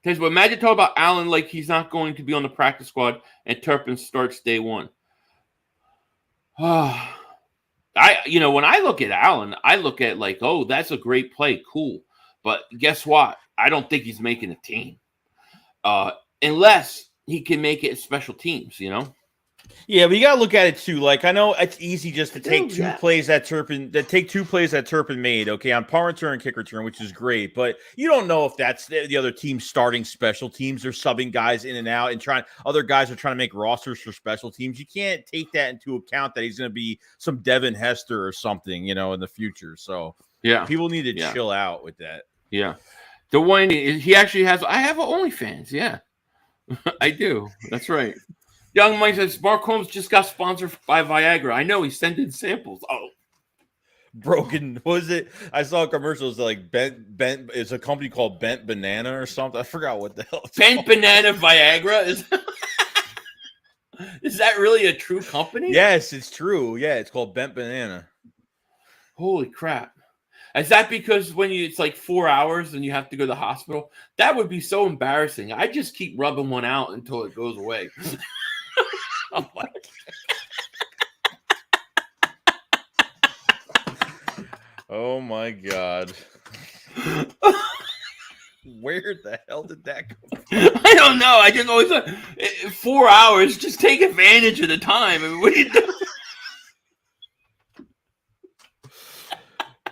S3: But imagine talking about Allen like he's not going to be on the practice squad and Turpin starts day one. When I look at Allen, I look at like, oh, that's a great play, cool. But guess what? I don't think he's making a team, unless he can make it special teams. You know.
S4: Yeah, but you gotta look at it too. Like, I know it's easy just to take two plays that Turpin made, okay, on punt return and kick return, which is great. But you don't know if that's the other team starting special teams. They're subbing guys in and out, and other guys are trying to make rosters for special teams. You can't take that into account that he's going to be some Devin Hester or something, in the future. So
S3: yeah,
S4: people need to chill out with that.
S3: Yeah, the one he actually has. I have an OnlyFans. Yeah, I do. That's right. Young Mike says Mark Holmes just got sponsored by Viagra. I know, he sent in samples. Oh,
S4: broken. What was it? I saw commercials like Bent. It's a company called Bent Banana or something. I forgot what the hell.
S3: Bent Banana Viagra is that really a true company?
S4: Yes, it's true. Yeah, it's called Bent Banana.
S3: Holy crap! Is that because it's like 4 hours and you have to go to the hospital? That would be so embarrassing. I just keep rubbing one out until it goes away.
S4: Oh my God. Where the hell did that come from?
S3: I don't know. I just always 4 hours. Just take advantage of the time. I mean, what are you doing?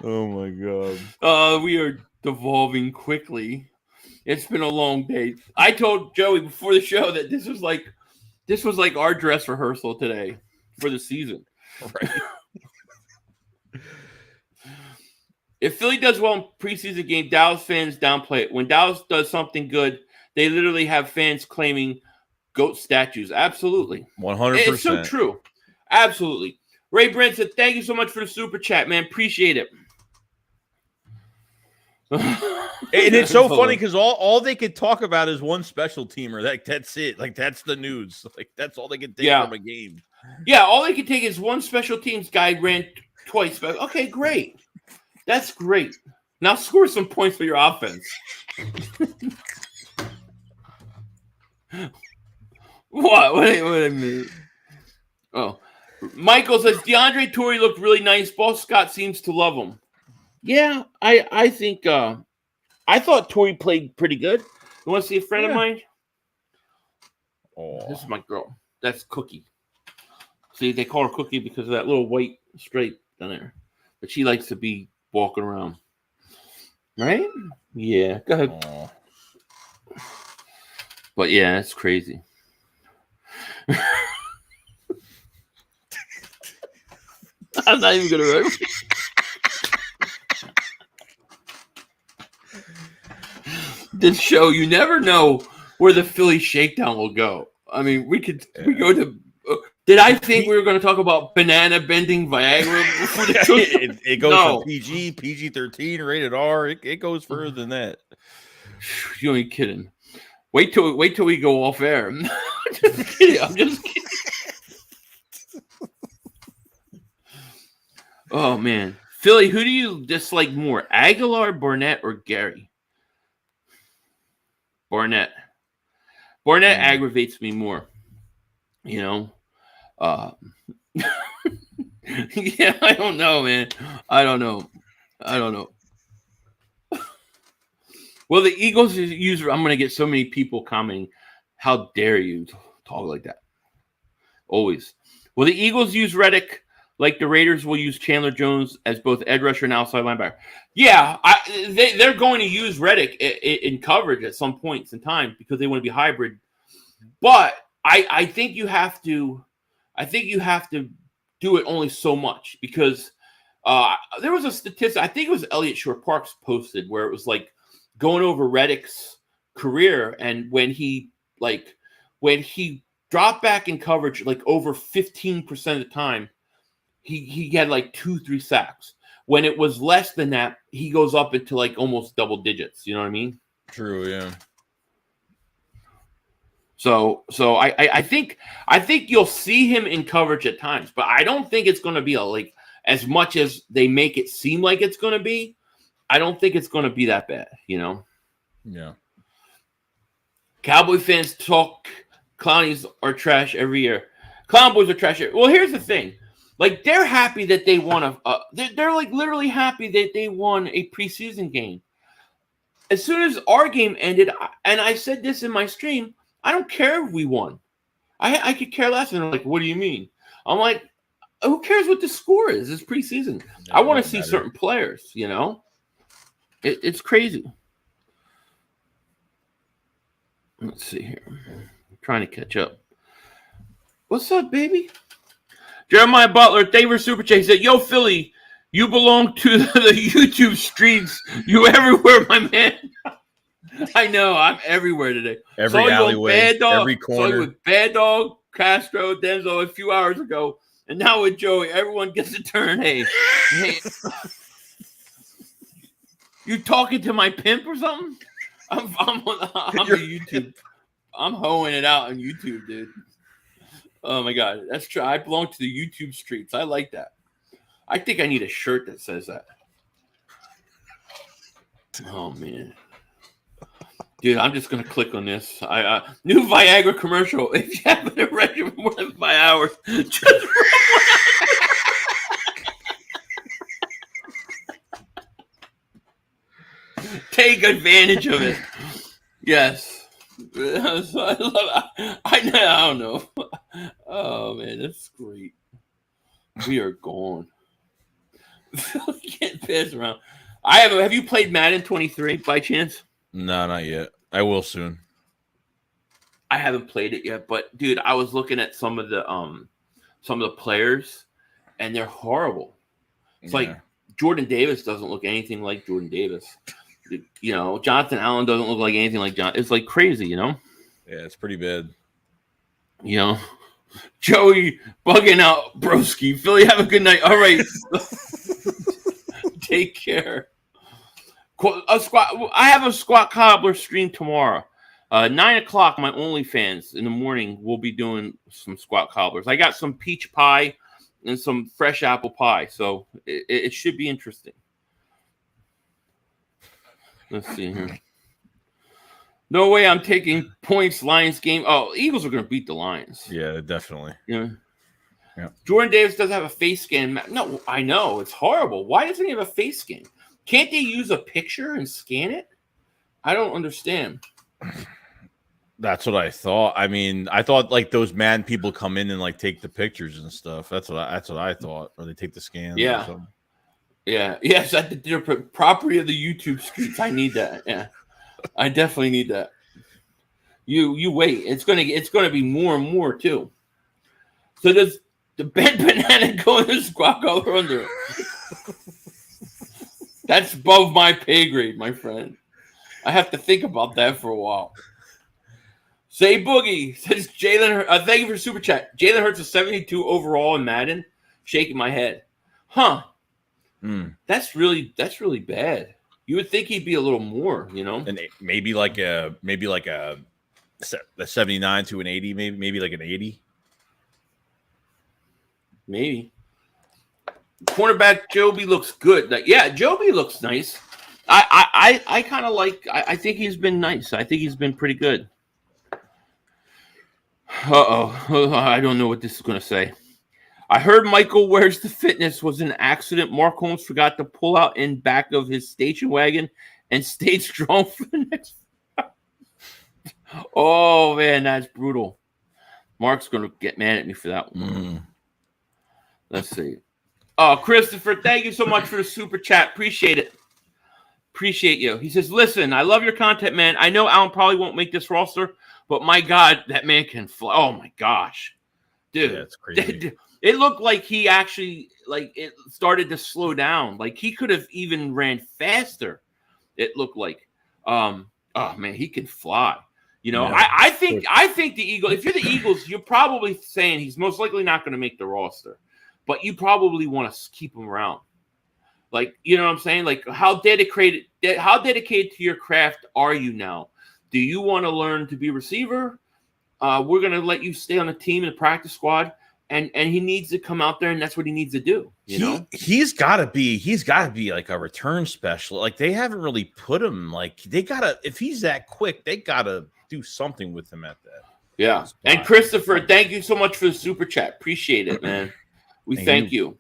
S4: Oh my God.
S3: We are devolving quickly. It's been a long day. I told Joey before the show that this was like our dress rehearsal today for the season.
S4: Right.
S3: If Philly does well in preseason game, Dallas fans downplay it. When Dallas does something good, they literally have fans claiming GOAT statues. Absolutely.
S4: 100%.
S3: It's so true. Absolutely. Ray Brent said, thank you so much for the super chat, man. Appreciate it.
S4: And it's so funny because all they could talk about is one special teamer. That's it. Like, that's the news. Like, that's all they can take from a game.
S3: Yeah, all they can take is one special teams guy ran twice. Okay, great. That's great. Now score some points for your offense. What? What I mean? Oh. Michael says, DeAndre Torrey looked really nice. Boss Scott seems to love him. Yeah, I think I thought Torrey played pretty good. You want to see a friend of mine?
S4: Oh.
S3: This is my girl. That's Cookie. See, they call her Cookie because of that little white stripe down there. But she likes to be walking around. Right? Yeah, go ahead.
S4: Oh.
S3: But yeah, it's crazy. I'm not even going to remember. This show, you never know where the Philly Shakedown will go. I mean, we go to. Did I think we were going to talk about banana bending Viagra before the show?
S4: It goes from PG-13, rated R. It goes further than that.
S3: You ain't kidding. Wait till we go off air. I'm just kidding. Oh man, Philly. Who do you dislike more, Aguilar, Barnett, or Gary? Barnett aggravates me more. You know. Yeah, I don't know, man. I don't know. Well, the Eagles use. I'm going to get so many people commenting. How dare you talk like that? Always. Well, the Eagles use Reddick like the Raiders will use Chandler Jones as both edge rusher and outside linebacker. Yeah, they're going to use Reddick in coverage at some points in time because they want to be hybrid. But I think you have to. I think you have to do it only so much because there was a statistic. I think it was Elliott Shore-Parks posted where it was like going over Reddick's career, and when he dropped back in coverage like over 15% of the time, he had like 2-3 sacks. When it was less than that, he goes up into like almost double digits. You know what I mean?
S4: True, yeah.
S3: So I think you'll see him in coverage at times, but I don't think it's going to be like as much as they make it seem like it's going to be. I don't think it's going to be that bad, you know?
S4: Yeah.
S3: Cowboy fans talk Clownies are trash every year. Clown boys are trash. Well, here's the thing. Like, they're happy that they won they're like literally happy that they won a preseason game. As soon as our game ended, and I said this in my stream, I don't care if we won. I could care less. And they're like, what do you mean? I'm like, who cares what the score is? It's preseason. I want to see certain players, you know? It's crazy. Let's see here. I'm trying to catch up. What's up, baby? Jeremiah Butler, thank you for Super Chat. He said, yo, Philly, you belong to the YouTube streets. You everywhere, my man. I know. I'm everywhere today.
S4: Every alleyway, every corner.
S3: Saw you with Bad Dog, Castro, Denzel a few hours ago. And now with Joey, everyone gets a turn. Hey. You talking to my pimp or something? I'm on YouTube. I'm hoeing it out on YouTube, dude. Oh my God, that's true. I belong to the YouTube streets. I like that. I think I need a shirt that says that. Oh man, dude, I'm just gonna click on this. New Viagra commercial. If you haven't already for more than 5 hours, just take advantage of it. Yes. I don't know. Oh man, that's great. We are gone. Can't pass around. Have you played Madden 23 by chance?
S4: No, not yet. I will soon.
S3: I haven't played it yet, but dude, I was looking at some of the players, and they're horrible. It's like Jordan Davis doesn't look anything like Jordan Davis. You know, Jonathan Allen doesn't look like anything like John. It's like crazy, you know?
S4: Yeah, it's pretty bad.
S3: You know? Joey bugging out, broski. Philly, have a good night. All right. Take care. I have a squat cobbler stream tomorrow. 9:00, my OnlyFans in the morning. We'll be doing some squat cobblers. I got some peach pie and some fresh apple pie, so it should be interesting. Let's see here. No way I'm taking points. Lions game. Oh, Eagles are going to beat the Lions.
S4: Yeah, definitely.
S3: Yeah.
S4: Yeah.
S3: Jordan Davis does have a face scan. No, I know. It's horrible. Why doesn't he have a face scan? Can't they use a picture and scan it? I don't understand.
S4: That's what I thought. I mean, I thought like those Madden people come in and like take the pictures and stuff. That's what I thought. Or they take the scans.
S3: Yeah.
S4: Or something.
S3: Yeah. Yes, they're property of the YouTube streets. I need that. Yeah. I definitely need that. You wait. It's gonna be more and more too. So does the bent banana go in the squat collar under it? That's above my pay grade, my friend. I have to think about that for a while. Say Boogie says Jalen. Thank you for super chat. Jalen Hurts is 72 overall in Madden. Shaking my head. Huh. That's really bad. You would think he'd be a little more, you know,
S4: and maybe like a 79 to an 80, maybe like an 80.
S3: Maybe. Cornerback Joby looks good. Yeah, Joby looks nice. I kind of like. I think he's been nice. I think he's been pretty good. I don't know what this is going to say. I heard Michael Where's the Fitness was an accident. Mark Holmes forgot to pull out in back of his station wagon and stayed strong for the next. Oh, man, that's brutal. Mark's going to get mad at me for that one. Let's see. Oh, Christopher, thank you so much for the super chat. Appreciate it. Appreciate you. He says, listen, I love your content, man. I know Allen probably won't make this roster, but my God, that man can fly. Oh, my gosh. Dude.
S4: Yeah, it's crazy.
S3: It looked like he actually, like, it started to slow down. Like, he could have even ran faster. It looked like. Oh, man, he can fly. You know, yeah. I think the Eagles, if you're the Eagles, you're probably saying he's most likely not going to make the roster. But you probably want to keep him around. Like, you know what I'm saying? Like, how dedicated to your craft are you now? Do you want to learn to be a receiver? We're going to let you stay on the team in the practice squad. And he needs to come out there, and that's what he needs to do. You know,
S4: he's got to be like a return specialist. Like, they haven't really put him like they gotta. If he's that quick, they gotta do something with him at that.
S3: Yeah. Spot. And Christopher, thank you so much for the super chat. Appreciate it, man. We thank you.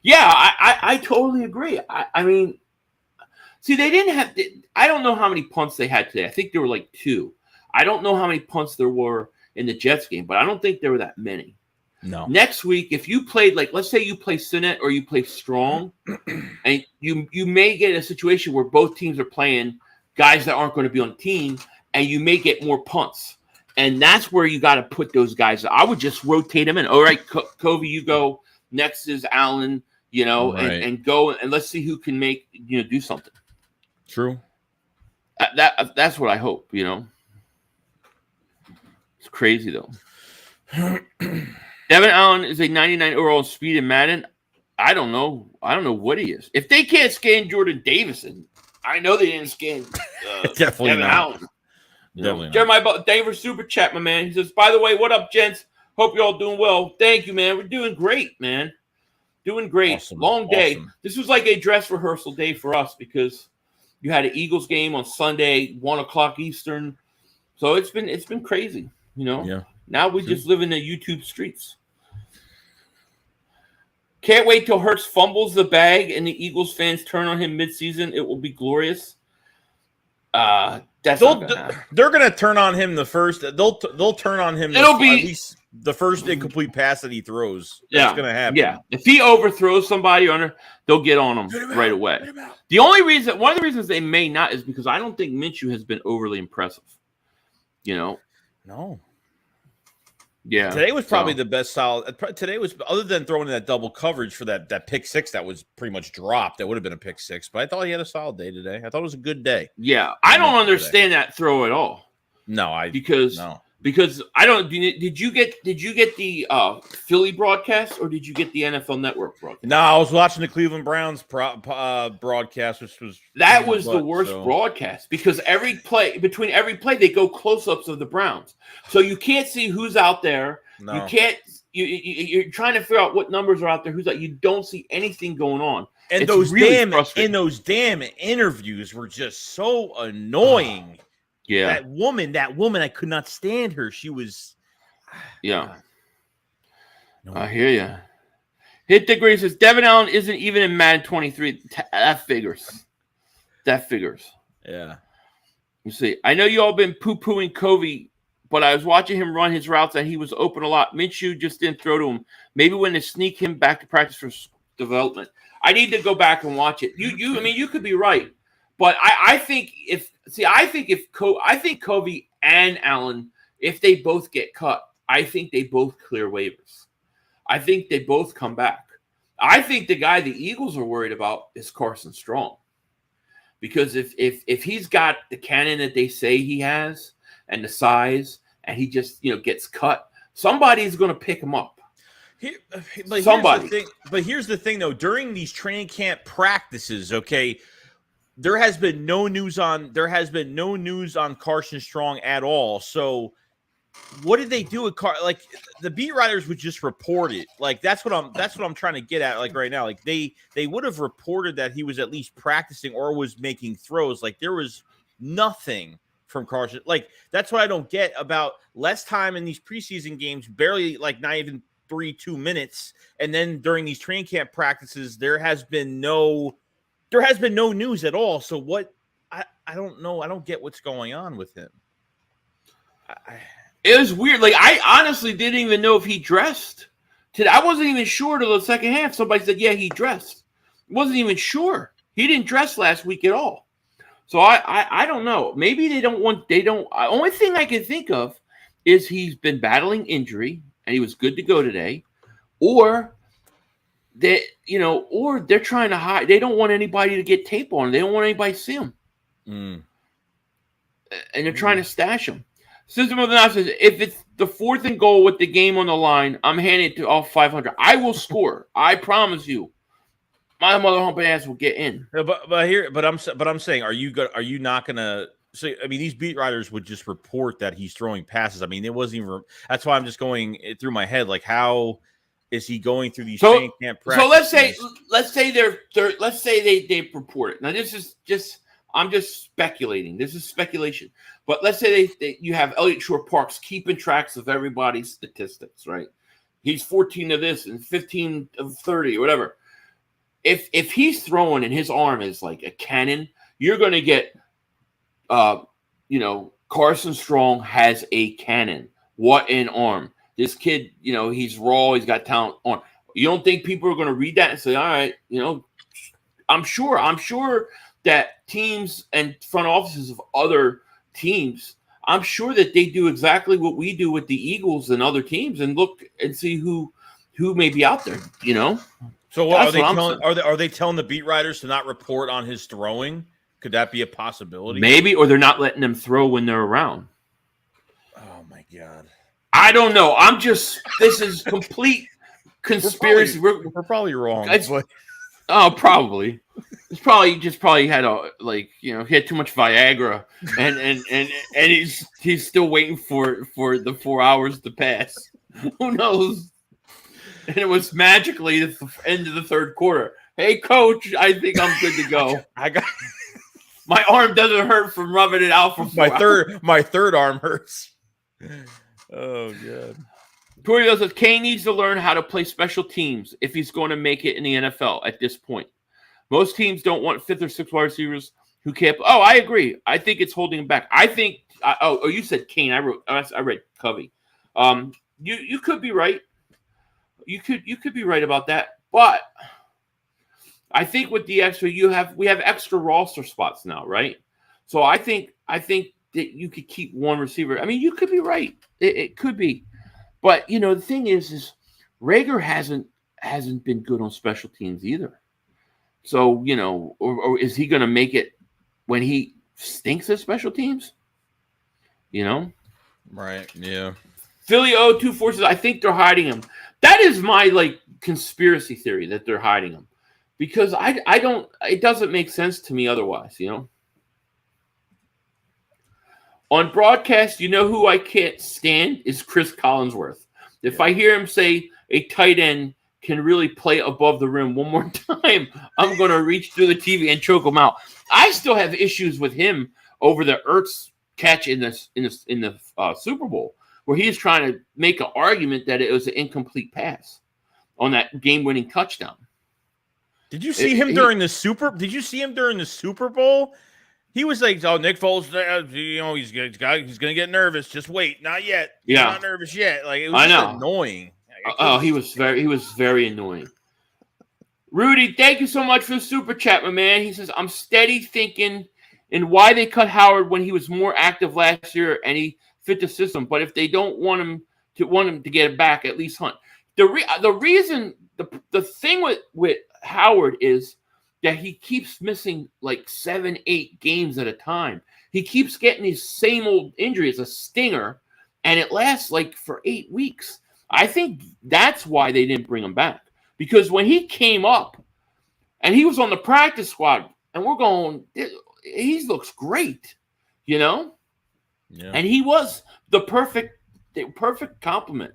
S3: Yeah, I totally agree. I mean, see, they didn't have. I don't know how many punts they had today. I think there were like 2. I don't know how many punts there were in the Jets game, but I don't think there were that many.
S4: No.
S3: Next week, if you played, like, let's say you play Sinnett or you play Strong, and you may get a situation where both teams are playing guys that aren't going to be on the team, and you may get more punts. And that's where you got to put those guys. I would just rotate them in. All right, Covey, you go. Next is Allen, you know, right. and go, and let's see who can make, you know, do something.
S4: True.
S3: That's what I hope, you know. It's crazy, though. Devon Allen is a 99 overall speed in Madden. I don't know what he is. If they can't scan Jordan Davison, I know they didn't scan
S4: definitely
S3: Devon Allen. Definitely Jeremiah, thank you for super chat, my man. He says, by the way, what up, gents? Hope you're all doing well. Thank you, man. We're doing great, man. Doing great.
S4: Awesome.
S3: Long day.
S4: Awesome.
S3: This was like a dress rehearsal day for us because you had an Eagles game on Sunday, 1:00 Eastern. So it's been crazy, you know.
S4: Yeah.
S3: Now we just live in the YouTube streets. Can't wait till Hurts fumbles the bag and the Eagles fans turn on him midseason. It will be glorious. They're
S4: going to turn on him the first. They'll turn on him.
S3: It'll be
S4: at least the first incomplete pass that he throws. That's going to happen.
S3: Yeah, if he overthrows somebody they'll get on him right away. One of the reasons they may not is because I don't think Minshew has been overly impressive. You know,
S4: no.
S3: Yeah.
S4: Today was probably the best solid. Today was, other than throwing in that double coverage for that pick six that was pretty much dropped. That would have been a pick six, but I thought he had a solid day today. I thought it was a good day.
S3: Yeah, I don't understand that throw at all.
S4: No,
S3: because I don't. Did you get the Philly broadcast or did you get the NFL Network broadcast?
S4: No, I was watching the Cleveland Browns broadcast, which was
S3: the worst broadcast because between every play they go close-ups of the Browns, so you can't see who's out there. No. You can't. You're trying to figure out what numbers are out there. Who's out? You don't see anything going on.
S4: And those damn interviews were just so annoying.
S3: Yeah,
S4: that woman, I could not stand her. She was,
S3: yeah. I hear you. Hit the Degree says Devon Allen isn't even in Madden 23. That figures.
S4: Yeah.
S3: You see, I know you all been poo-pooing Covey, but I was watching him run his routes and he was open a lot. Minshew just didn't throw to him. Maybe when they sneak him back to practice for development. I need to go back and watch it. You could be right. But I think Covey and Allen, if they both get cut, I think they both clear waivers. I think they both come back. I think the guy the Eagles are worried about is Carson Strong. Because if he's got the cannon that they say he has and the size and he just gets cut, somebody's going to pick him up.
S4: Somebody. But here's the thing though, during these training camp practices, okay, there has been no news on Carson Strong at all. So what did they do with like the beat writers would just report it. Like that's what I'm trying to get at like right now. Like they would have reported that he was at least practicing or was making throws. Like there was nothing from Carson. Like that's what I don't get about less time in these preseason games, barely like not even 2 minutes. And then during these training camp practices, there has been no news at all. So what? I don't know. I don't get what's going on with him.
S3: It was weird. Like I honestly didn't even know if he dressed. I wasn't even sure till the second half. Somebody said, "Yeah, he dressed." Wasn't even sure. He didn't dress last week at all. So I don't know. Maybe they don't. Only thing I can think of is he's been battling injury and he was good to go today, or they're trying to hide. They don't want anybody to get tape on him. They don't want anybody to see him. And they're trying to stash him. System of the Night says, if it's the 4th and goal with the game on the line, I'm handing it to all 500. I will score. I promise you. My mother humping ass will get in.
S4: But I'm saying, are you not gonna? So I mean, these beat writers would just report that he's throwing passes. I mean, it wasn't even. That's why I'm just going through my head, like how is he going through these training camp practices?
S3: So let's say they report it. Now this is just I'm just speculating. This is speculation. But let's say you have Elliott Shore-Parks keeping tracks of everybody's statistics, right? He's 14 of this and 15 of 30 or whatever. If he's throwing and his arm is like a cannon, you're going to get, Carson Strong has a cannon. What an arm. This kid, he's raw. He's got talent on. You don't think people are going to read that and say, all right, I'm sure that teams and front offices of other teams, I'm sure that they do exactly what we do with the Eagles and other teams and look and see who may be out there,
S4: So what, are they telling the beat writers to not report on his throwing? Could that be a possibility?
S3: Maybe, or they're not letting them throw when they're around.
S4: Oh my God.
S3: I don't know. This is complete conspiracy. We're
S4: probably wrong.
S3: Probably. It's probably had he had too much Viagra and he's still waiting for the 4 hours to pass. Who knows? And it was magically at the end of the third quarter. Hey, coach, I think I'm good to go.
S4: I got
S3: my arm doesn't hurt from rubbing it out for 4 hours.
S4: My third arm hurts. Oh God.
S3: Torio says Cain needs to learn how to play special teams if he's going to make it in the NFL at this point. Most teams don't want 5th or 6th wide receivers who can't. Oh, I agree. I think it's holding him back. I think. You said Cain. I read Covey. You could be right. You could be right about that. But I think with the extra, we have extra roster spots now, right? So I think that you could keep one receiver. I mean, you could be right. It could be. But the thing is Rager hasn't been good on special teams either. So or is he going to make it when he stinks at special teams?
S4: Right. Yeah.
S3: Philly 024 says, I think they're hiding him. That is my conspiracy theory that they're hiding him, because I don't. It doesn't make sense to me otherwise. On broadcast, who I can't stand is Chris Collinsworth. If I hear him say a tight end can really play above the rim one more time, I'm going to reach through the TV and choke him out. I still have issues with him over the Ertz catch in the Super Bowl, where he's trying to make an argument that it was an incomplete pass on that game-winning touchdown.
S4: Did you see him during the Super? Did you see him during the Super Bowl? He was like, "Oh, Nick Foles, he's going to get nervous. Just wait, not yet. He's not nervous yet." Like, it was just annoying.
S3: He was very annoying. Rudy, thank you so much for the super chat, my man. He says, I'm steady thinking in why they cut Howard when he was more active last year and he fit the system. But if they don't want him to get it back, at least Hunt. The thing with Howard is that he keeps missing 7-8 games at a time. He keeps getting these same old injuries, a stinger, and it lasts for 8 weeks. I think that's why they didn't bring him back. Because when he came up and he was on the practice squad, and we're going, he looks great, Yeah. And he was the perfect compliment.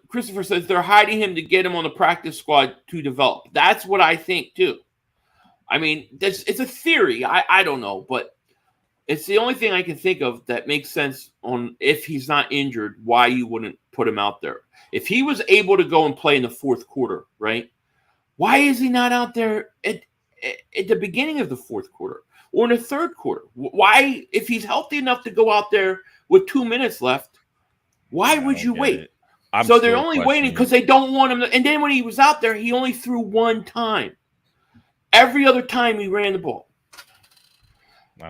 S3: Christopher says they're hiding him to get him on the practice squad to develop. That's what I think too. I mean, it's a theory. I don't know, but it's the only thing I can think of that makes sense on if he's not injured, why you wouldn't put him out there. If he was able to go and play in the fourth quarter, right? Why is he not out there at the beginning of the fourth quarter or in the third quarter? Why, if he's healthy enough to go out there with 2 minutes left, why would you wait? So they're only waiting because they don't want him to, and then when he was out there, he only threw one time. Every other time he ran the ball.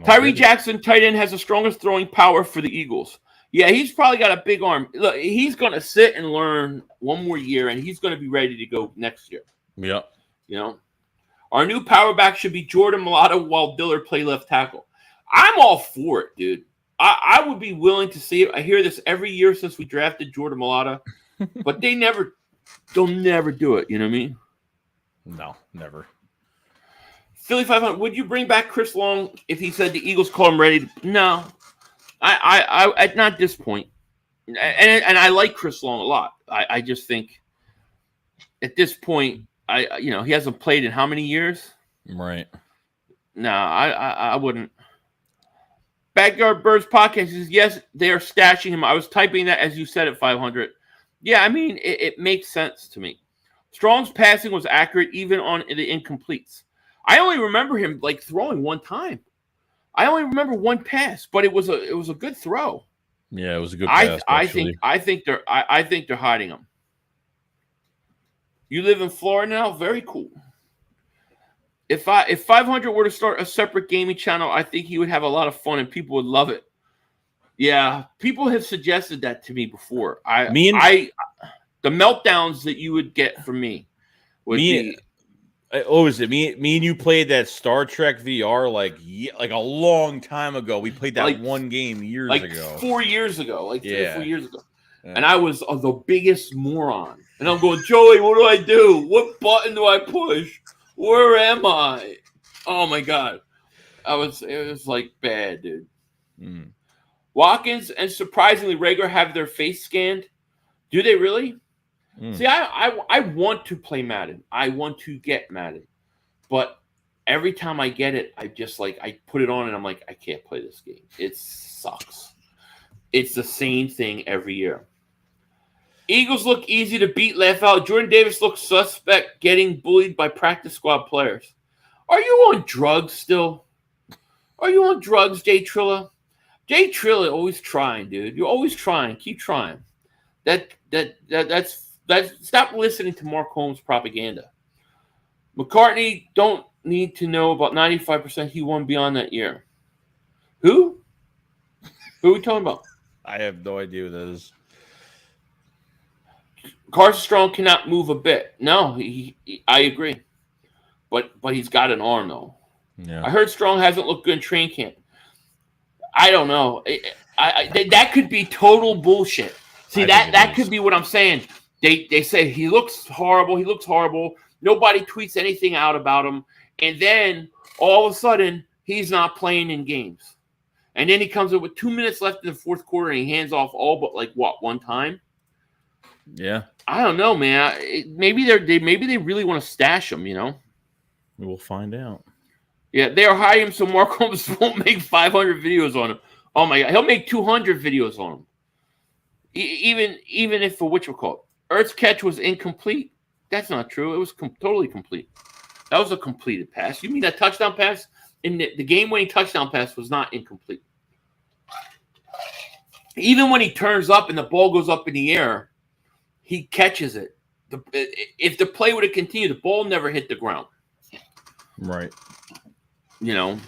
S3: Tyree Jackson, tight end, has the strongest throwing power for the Eagles. Yeah, he's probably got a big arm. Look, he's going to sit and learn one more year, and he's going to be ready to go next year.
S4: Yeah.
S3: Our new power back should be Jordan Mailata while Dillard play left tackle. I'm all for it, dude. I would be willing to see it. I hear this every year since we drafted Jordan Mailata, but they'll never do it. You know what I mean?
S4: No, never.
S3: Philly 500. Would you bring back Chris Long if he said the Eagles call him ready? No, I not at this point. And I like Chris Long a lot. I just think at this point, he hasn't played in how many years?
S4: Right.
S3: No, I wouldn't. Backyard Birds podcast says, yes, they are stashing him. I was typing that as you said at 500. Yeah, I mean, it makes sense to me. Strong's passing was accurate even on the incompletes. I only remember him throwing one time. I only remember one pass, but it was a good throw.
S4: Yeah, it was a good pass.
S3: I think they're hiding him. You live in Florida now? Very cool. If 500 were to start a separate gaming channel, I think he would have a lot of fun and people would love it. Yeah, people have suggested that to me before. The meltdowns that you would get from me would be.
S4: What was it? Me and you played that Star Trek VR like a long time ago. We played that one game years ago.
S3: 4 years ago, 3 or 4 years ago. Yeah. And I was the biggest moron. And I'm going, Joey, what do I do? What button do I push? Where am I? Oh my God. It was bad, dude. Mm. Watkins and surprisingly Rager have their face scanned. Do they really? Mm. See, I want to play Madden. I want to get Madden. But every time I get it, I just I put it on and I'm like, I can't play this game. It sucks. It's the same thing every year. Eagles look easy to beat, laugh out. Jordan Davis looks suspect getting bullied by practice squad players. Are you on drugs still? Are you on drugs, Jay Trilla? Jay Trilla always trying, dude. You're always trying. Keep trying. That's stop listening to Mark Holmes propaganda. McCartney don't need to know about 95% he won beyond that year. Who? Who are we talking about?
S4: I have no idea who that is.
S3: Carson Strong cannot move a bit. No, I agree. But he's got an arm, though.
S4: Yeah.
S3: I heard Strong hasn't looked good in training camp. I don't know. That could be total bullshit. See, that could be what I'm saying. They say he looks horrible. He looks horrible. Nobody tweets anything out about him. And then all of a sudden, he's not playing in games. And then he comes up with 2 minutes left in the fourth quarter and he hands off all but one time?
S4: Yeah.
S3: I don't know, man. Maybe they really want to stash him,
S4: We'll find out.
S3: Yeah, they are hiding him so Mark Holmes won't make 500 videos on him. Oh my God, he'll make 200 videos on him. Even if for whatchamacallit, Ertz's catch was incomplete. That's not true. It was totally complete. That was a completed pass. You mean that touchdown pass? In the game-winning touchdown pass was not incomplete. Even when he turns up and the ball goes up in the air, he catches it. If the play would have continued, the ball never hit the ground.
S4: Right.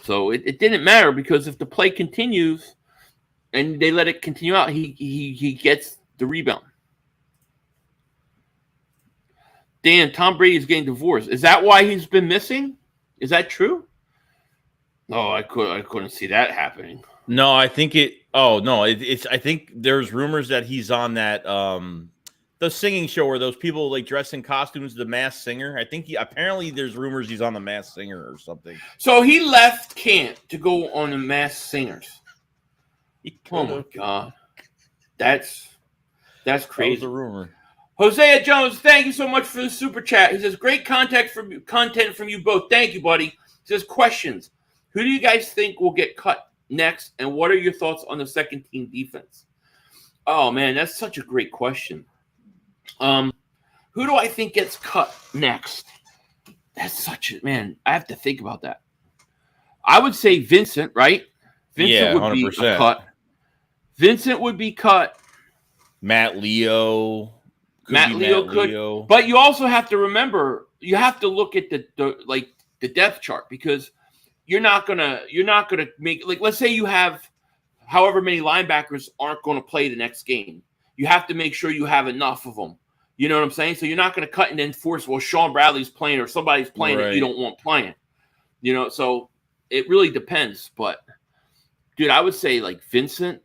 S3: So it didn't matter because if the play continues and they let it continue out, he gets the rebound. Dan, Tom Brady is getting divorced. Is that why he's been missing? Is that true? No, I couldn't see that happening.
S4: No, I think it. Oh no, it's. I think there's rumors that he's on that the singing show where those people like dress in costumes, the Masked Singer. I think apparently there's rumors he's on the Masked Singer or something.
S3: So he left camp to go on the Masked Singers. Oh my God, that's crazy.
S4: That was a rumor.
S3: Hosea Jones, thank you so much for the super chat. He says, great content from you both. Thank you, buddy. He says, questions. Who do you guys think will get cut next, and what are your thoughts on the second team defense? Oh, man, that's such a great question. Who do I think gets cut next? That's such a, man, I have to think about that. I would say Vincent, right? Vincent would 100%. Be cut. Vincent would be cut.
S4: Matt Leo.
S3: Matt Leo. But you also have to remember, you have to look at the depth chart because you're not gonna make, like, let's say you have however many linebackers aren't going to play the next game. You have to make sure you have enough of them. You know what I'm saying? So you're not going to cut and then force, well, Sean Bradley's playing or somebody's playing that you don't want playing. So it really depends. But dude, I would say like Vincent.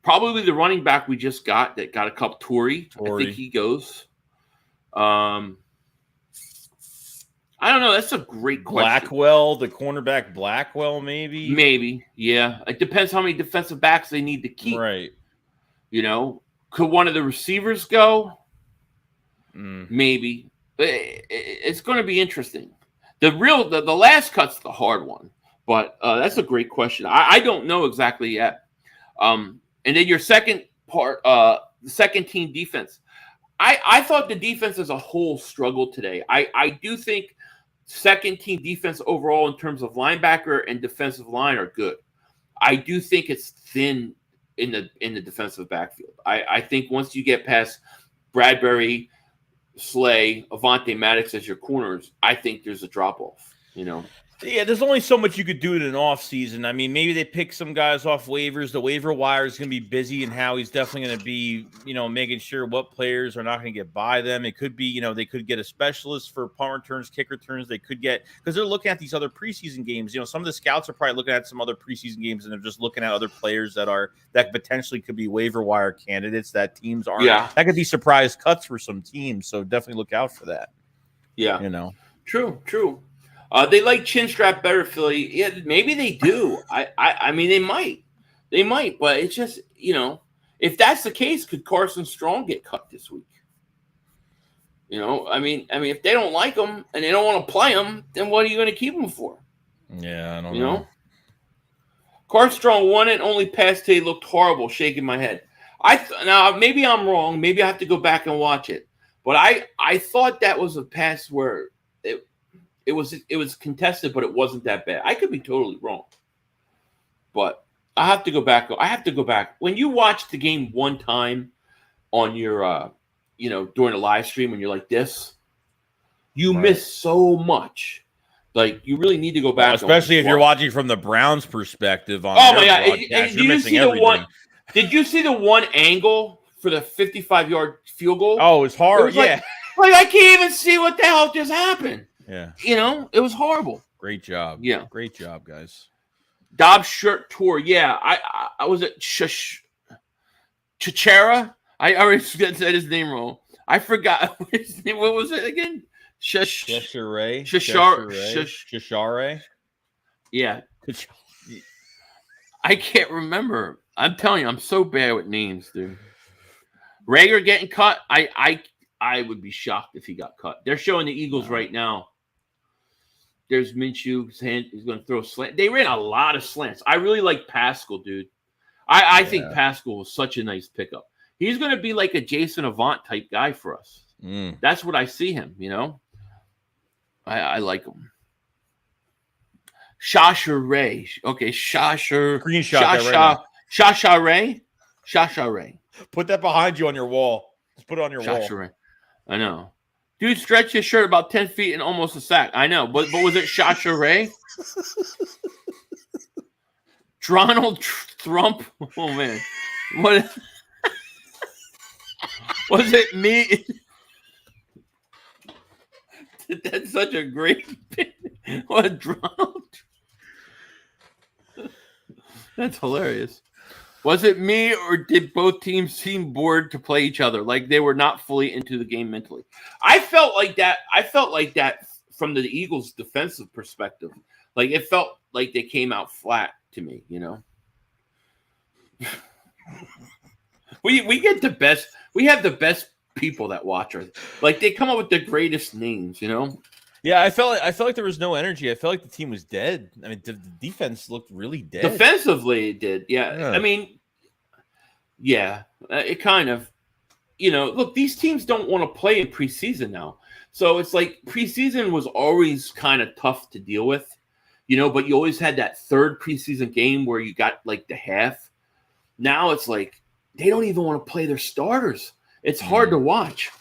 S3: Probably the running back we just got that got a couple. Torrey. I think he goes. I don't know. That's a great question.
S4: Blackwell, the cornerback Blackwell, maybe?
S3: Maybe, yeah. It depends how many defensive backs they need to keep.
S4: Right.
S3: Could one of the receivers go? Maybe. It's going to be interesting. The last cut's the hard one, but that's a great question. I don't know exactly yet. And then your second part, the second team defense. I thought the defense as a whole struggled today. I do think second team defense overall in terms of linebacker and defensive line are good. I do think it's thin in the defensive backfield. I think once you get past Bradbury, Slay, Avonte Maddox as your corners, I think there's a drop off.
S4: Yeah, there's only so much you could do in an off season. I mean, maybe they pick some guys off waivers. The waiver wire is going to be busy, and Howie's definitely going to be, making sure what players are not going to get by them. It could be, they could get a specialist for punt returns, kick returns. They could get, because they're looking at these other preseason games. Some of the scouts are probably looking at some other preseason games, and they're just looking at other players that potentially could be waiver wire candidates that teams aren't. Yeah. That could be surprise cuts for some teams. So definitely look out for that.
S3: Yeah. True. They like chin strap better, Philly. Yeah, maybe they do. I mean, they might, but it's just, if that's the case, could Carson Strong get cut this week? I mean, if they don't like him and they don't want to play him, then what are you going to keep him for?
S4: Yeah, I don't know.
S3: Carson Strong won it. Only pass today looked horrible. Shaking my head. Now maybe I'm wrong. Maybe I have to go back and watch it. But I thought that was a pass where it was contested, but it wasn't that bad. I could be totally wrong, but I have to go back. When you watch the game one time on your, during a live stream, when you're like this, you miss so much. Like, you really need to go back.
S4: Especially if you're watching from the Browns' perspective. On
S3: oh my God! And you're missing everything. Did you see the one angle for the 55-yard field goal?
S4: Oh, it was hard.
S3: It was like I can't even see what the hell just happened.
S4: Yeah.
S3: It was horrible.
S4: Great job.
S3: Yeah.
S4: Great job, guys.
S3: Dobbs shirt tore. Yeah. I was at Chichara. I already said his name wrong. I forgot his name. What was it again?
S4: Cheshire.
S3: Yeah. I can't remember. I'm telling you, I'm so bad with names, dude. Rager getting cut. I would be shocked if he got cut. They're showing the Eagles right now. There's Minshew's hand. He's going to throw a slant. They ran a lot of slants. I really like Pascal, dude. I think Pascal was such a nice pickup. He's going to be like a Jason Avant type guy for us. That's what I see him, I like him. Shasha Ray. Okay, Shasha.
S4: Screenshot
S3: Shasha Ray. Shasha Ray.
S4: Put that behind you on your wall. Just put it on your wall.
S3: Ray. I know. Dude stretched his shirt about 10 feet and almost a sack. I know. But was it Shasha Ray? Donald Trump? Oh, man. What? Was it me? That's such a great what, Donald? That's hilarious. Was it me, or did both teams seem bored to play each other, like they were not fully into the game mentally? I felt like that from the Eagles' defensive perspective. Like it felt like they came out flat to me, We get the best. We have the best people that watch us. Like they come up with the greatest names,
S4: Yeah, I felt like there was no energy. I felt like the team was dead. I mean, the defense looked really dead.
S3: Defensively, it did. Yeah. I mean, yeah, it kind of, look, these teams don't want to play in preseason now. So it's like preseason was always kind of tough to deal with, but you always had that third preseason game where you got like the half. Now it's like they don't even want to play their starters. It's hard to watch.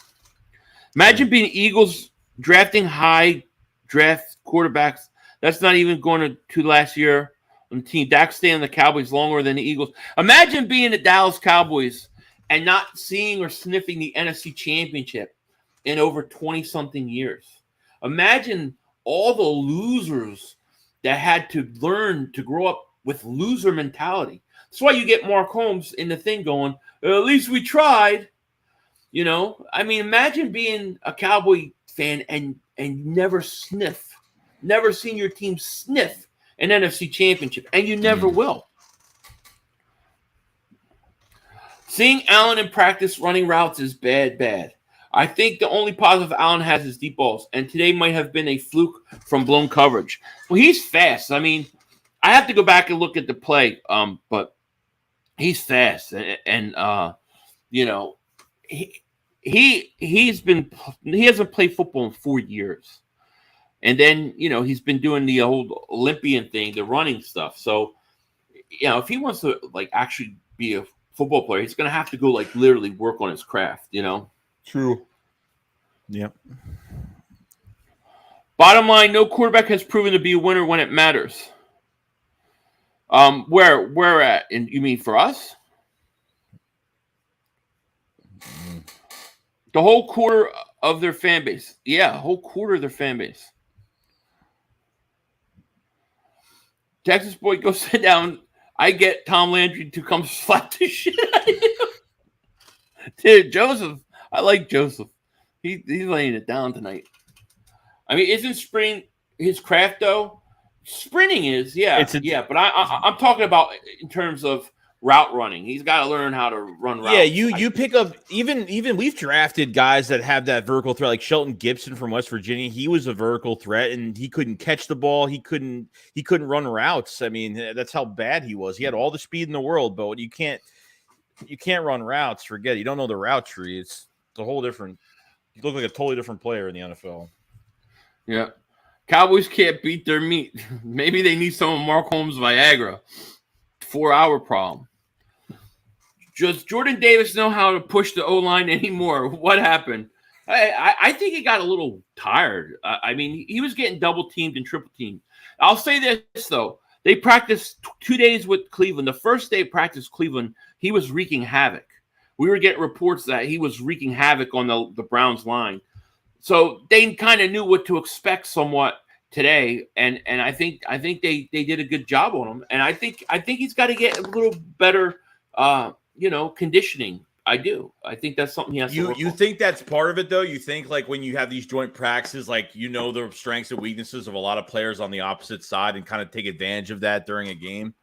S3: Imagine being Eagles drafting high draft quarterbacks. That's not even going to last year on the team. Dak staying on the Cowboys longer than the Eagles. Imagine being the Dallas Cowboys and not seeing or sniffing the NFC Championship in over 20-something years. Imagine all the losers that had to learn to grow up with loser mentality. That's why you get Mark Holmes in the thing going, at least we tried. I mean, imagine being a Cowboy fan and never seen your team sniff an NFC Championship, and you never will. Seeing Allen in practice running routes is bad. I think the only positive Allen has is deep balls, and today might have been a fluke from blown coverage. Well, he's fast. I mean, I have to go back and look at the play, but he's fast, and he hasn't played football in 4 years. And then, he's been doing the old Olympian thing, the running stuff. So, if he wants to like actually be a football player, he's going to have to go like literally work on his craft,
S4: True. Yep.
S3: Bottom line, no quarterback has proven to be a winner when it matters. Where at? And you mean for us? The whole quarter of their fan base. Yeah, a whole quarter of their fan base. Texas boy, go sit down. I get Tom Landry to come slap the shit out of you. Dude, Joseph. I like Joseph. He's laying it down tonight. I mean, isn't sprinting his craft, though? Sprinting is, yeah. But I'm talking about in terms of route running. He's got to learn how to run routes.
S4: Yeah, you pick up even we've drafted guys that have that vertical threat, like Shelton Gibson from West Virginia. He was a vertical threat, and he couldn't catch the ball. He couldn't run routes. I mean, that's how bad he was. He had all the speed in the world, but you can't run routes. Forget it. You don't know the route tree. It's a whole different. You look like a totally different player in the NFL.
S3: Yeah, Cowboys can't beat their meat. Maybe they need some of Mark Holmes' Viagra. 4-hour problem. Does Jordan Davis know how to push the O-line anymore? What happened? I think he got a little tired. I mean, he was getting double teamed and triple teamed. I'll say this though: they practiced 2 days with Cleveland. The first day of practice, Cleveland, he was wreaking havoc. We were getting reports that he was wreaking havoc on the Browns line. So they kind of knew what to expect somewhat today, and I think they did a good job on him. And I think he's got to get a little better, conditioning. I do. I think that's something he has to work on.
S4: You think that's part of it, though? You think, like, when you have these joint practices, like, the strengths and weaknesses of a lot of players on the opposite side and kind of take advantage of that during a game?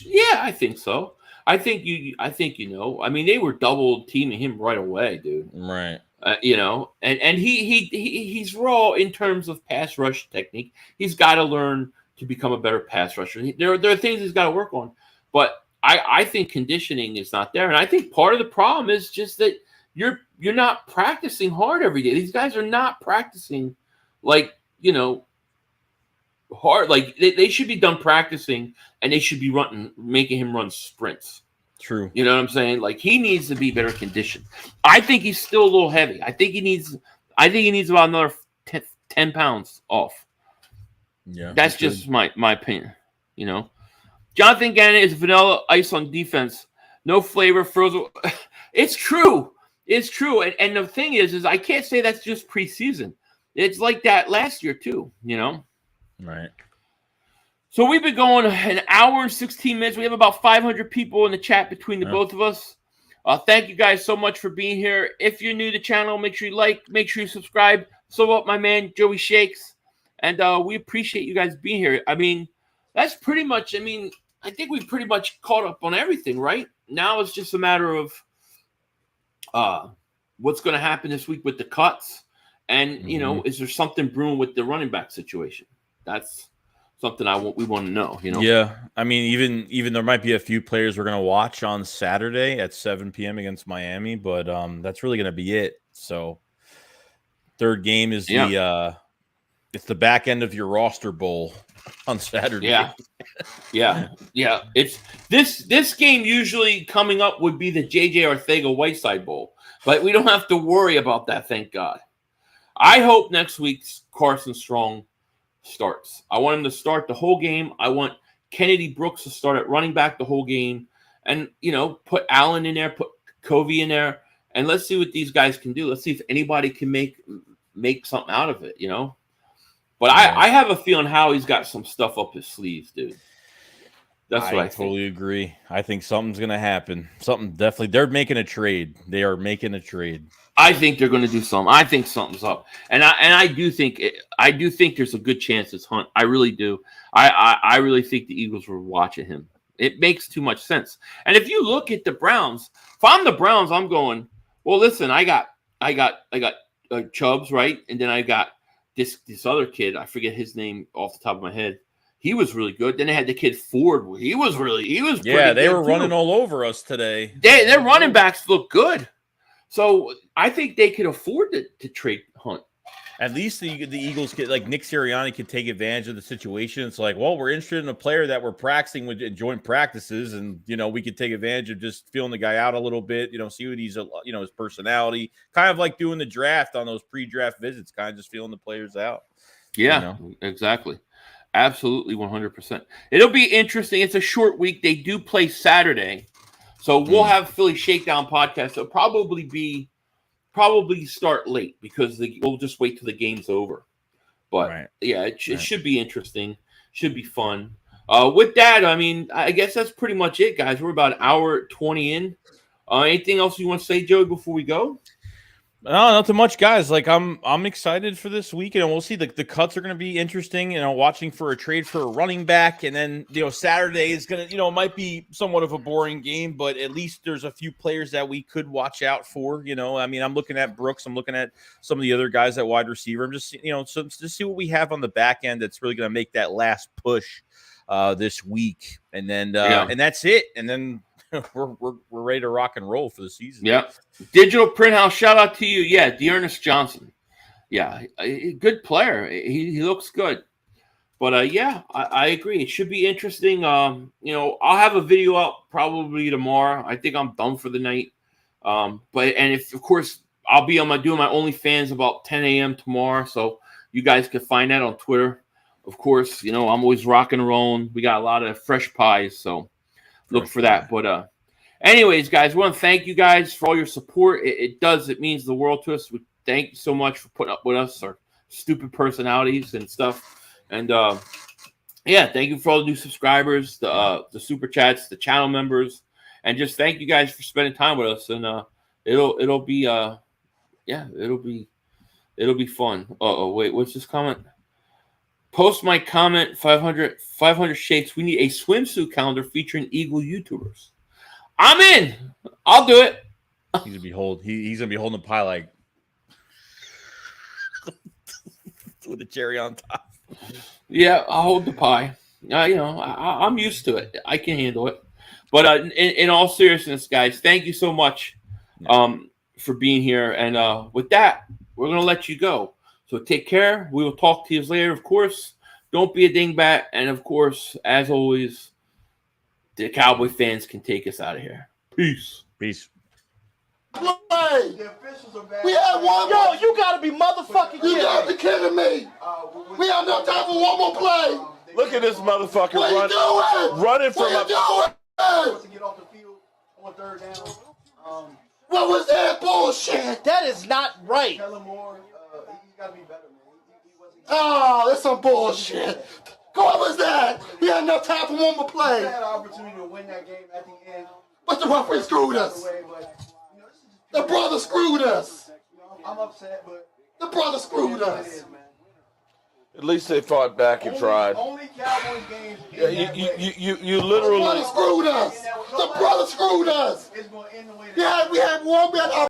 S3: Yeah, I think so. I think I mean, they were double teaming him right away, dude.
S4: Right.
S3: And he's raw in terms of pass rush technique. He's got to learn to become a better pass rusher. There are things he's got to work on, but I think conditioning is not there, and I think part of the problem is just that you're not practicing hard every day. These guys are not practicing hard. Like they should be done practicing, and they should be making him run sprints.
S4: True.
S3: You know what I'm saying? Like, he needs to be better conditioned. I think he's still a little heavy. I think he needs about another 10 pounds off.
S4: Yeah.
S3: That's just my opinion, Jonathan Gannon is vanilla ice on defense. No flavor, frozen. It's true. It's true. And the thing is I can't say that's just preseason. It's like that last year too,
S4: Right.
S3: So we've been going an hour and 16 minutes. We have about 500 people in the chat between the both of us. Thank you guys so much for being here. If you're new to the channel, make sure you like, make sure you subscribe. So up my man, Joey Shakes. And we appreciate you guys being here. I mean, that's pretty much, I think we've pretty much caught up on everything, right? Now it's just a matter of what's going to happen this week with the cuts. And, is there something brewing with the running back situation? That's something we want to know,
S4: Yeah, I mean, even there might be a few players we're going to watch on Saturday at 7 p.m. against Miami, but that's really going to be it. So third game is it's the back end of your roster bowl on Saturday.
S3: Yeah. It's this game usually coming up would be the JJ Arcega-Whiteside Bowl, but we don't have to worry about that, thank God. I hope next week's Carson Strong starts. I want him to start the whole game. I want Kennedy Brooks to start at running back the whole game, and put Allen in there, put Covey in there, and let's see what these guys can do. Let's see if anybody can make something out of it. But I have a feeling Howie's got some stuff up his sleeves, dude. That's what I
S4: totally agree. I think something's going to happen. Something definitely. They're making a trade. They are making a trade.
S3: I think they're going to do something. I think something's up, and I do think there's a good chance it's Hunt. I really do. I really think the Eagles were watching him. It makes too much sense. And if you look at the Browns, if I'm the Browns, I'm going, well, listen, I got Chubbs, right, and then I got this other kid. I forget his name off the top of my head. He was really good. Then they had the kid Ford. He was
S4: yeah. They were running all over us today.
S3: Their running backs look good. So I think they could afford to trade Hunt.
S4: At least the Eagles could, like Nick Sirianni, could take advantage of the situation. It's like, well, we're interested in a player that we're practicing with in joint practices, and we could take advantage of just feeling the guy out a little bit. See what he's his personality, kind of like doing the draft on those pre-draft visits, kind of just feeling the players out.
S3: Yeah, exactly. Absolutely, 100%. It'll be interesting. It's a short week. They do play Saturday. So we'll have Philly Shakedown podcast. It'll probably start late because we'll just wait till the game's over. But it should be interesting. Should be fun. With that, I guess that's pretty much it, guys. We're about an hour 20 in. Anything else you want to say, Joey, before we go?
S4: No, not too much, guys. Like I'm excited for this weekend, and we'll see. The cuts are going to be interesting. Watching for a trade for a running back, and then Saturday is going to might be somewhat of a boring game, but at least there's a few players that we could watch out for. I'm looking at Brooks. I'm looking at some of the other guys at wide receiver. I'm just so just see what we have on the back end that's really going to make that last push this week, and then and that's it, and then. We're ready to rock and roll for the season.
S3: Yeah. Digital Print House, shout out to you. Yeah, Dearness Johnson. Yeah, a good player. He looks good. But I agree. It should be interesting. I'll have a video up probably tomorrow. I think I'm done for the night. Of course I'll be doing my OnlyFans about 10 a.m. tomorrow. So you guys can find that on Twitter. Of course, I'm always rocking and rolling. We got a lot of fresh pies, so look for that. But Anyways, guys, we want to thank you guys for all your support. It means the world to us. We thank you so much for putting up with us, our stupid personalities and stuff. And thank you for all the new subscribers, the super chats, the channel members, and just thank you guys for spending time with us. And it'll be fun. Oh wait, what's this comment? Post my comment. 500 shakes. We need a swimsuit calendar featuring Eagle YouTubers. I'm in. I'll do it.
S4: He's gonna be holding a pie like with a cherry on top.
S3: Yeah, I'll hold the pie. I'm used to it. I can handle it. But in all seriousness, guys, thank you so much for being here. And with that, we're gonna let you go. So take care. We will talk to you later. Of course, don't be a dingbat. And of course, as always, the Cowboy fans can take us out of here. Peace.
S4: Peace.
S5: Play. We had one.
S1: Yo, you gotta be motherfucking kidding
S5: You gotta
S1: me.
S5: be kidding me. We have no time for one more play.
S1: Look at this motherfucker
S5: What are you doing?
S1: running from
S5: What are you doing?
S6: To get off the field on third down.
S5: What was that bullshit?
S1: That is not right.
S6: Kellen Moore, he's got to be better, man. He wasn't.
S5: Oh, that's some bullshit. What was that? We had no time for one more
S6: He
S5: play.
S6: had an opportunity to win that game at the end.
S5: But the referee screwed us.
S6: Way, but, this is just
S5: The brother screwed us.
S6: I'm upset, but
S5: The brother screwed
S6: it
S5: us.
S6: is, man.
S7: At least they fought back and tried.
S6: Only Cowboys games.
S7: Yeah, you
S5: The
S7: literally.
S5: brother screwed us. The brother screwed us.
S6: It's going to end the way
S5: We had one.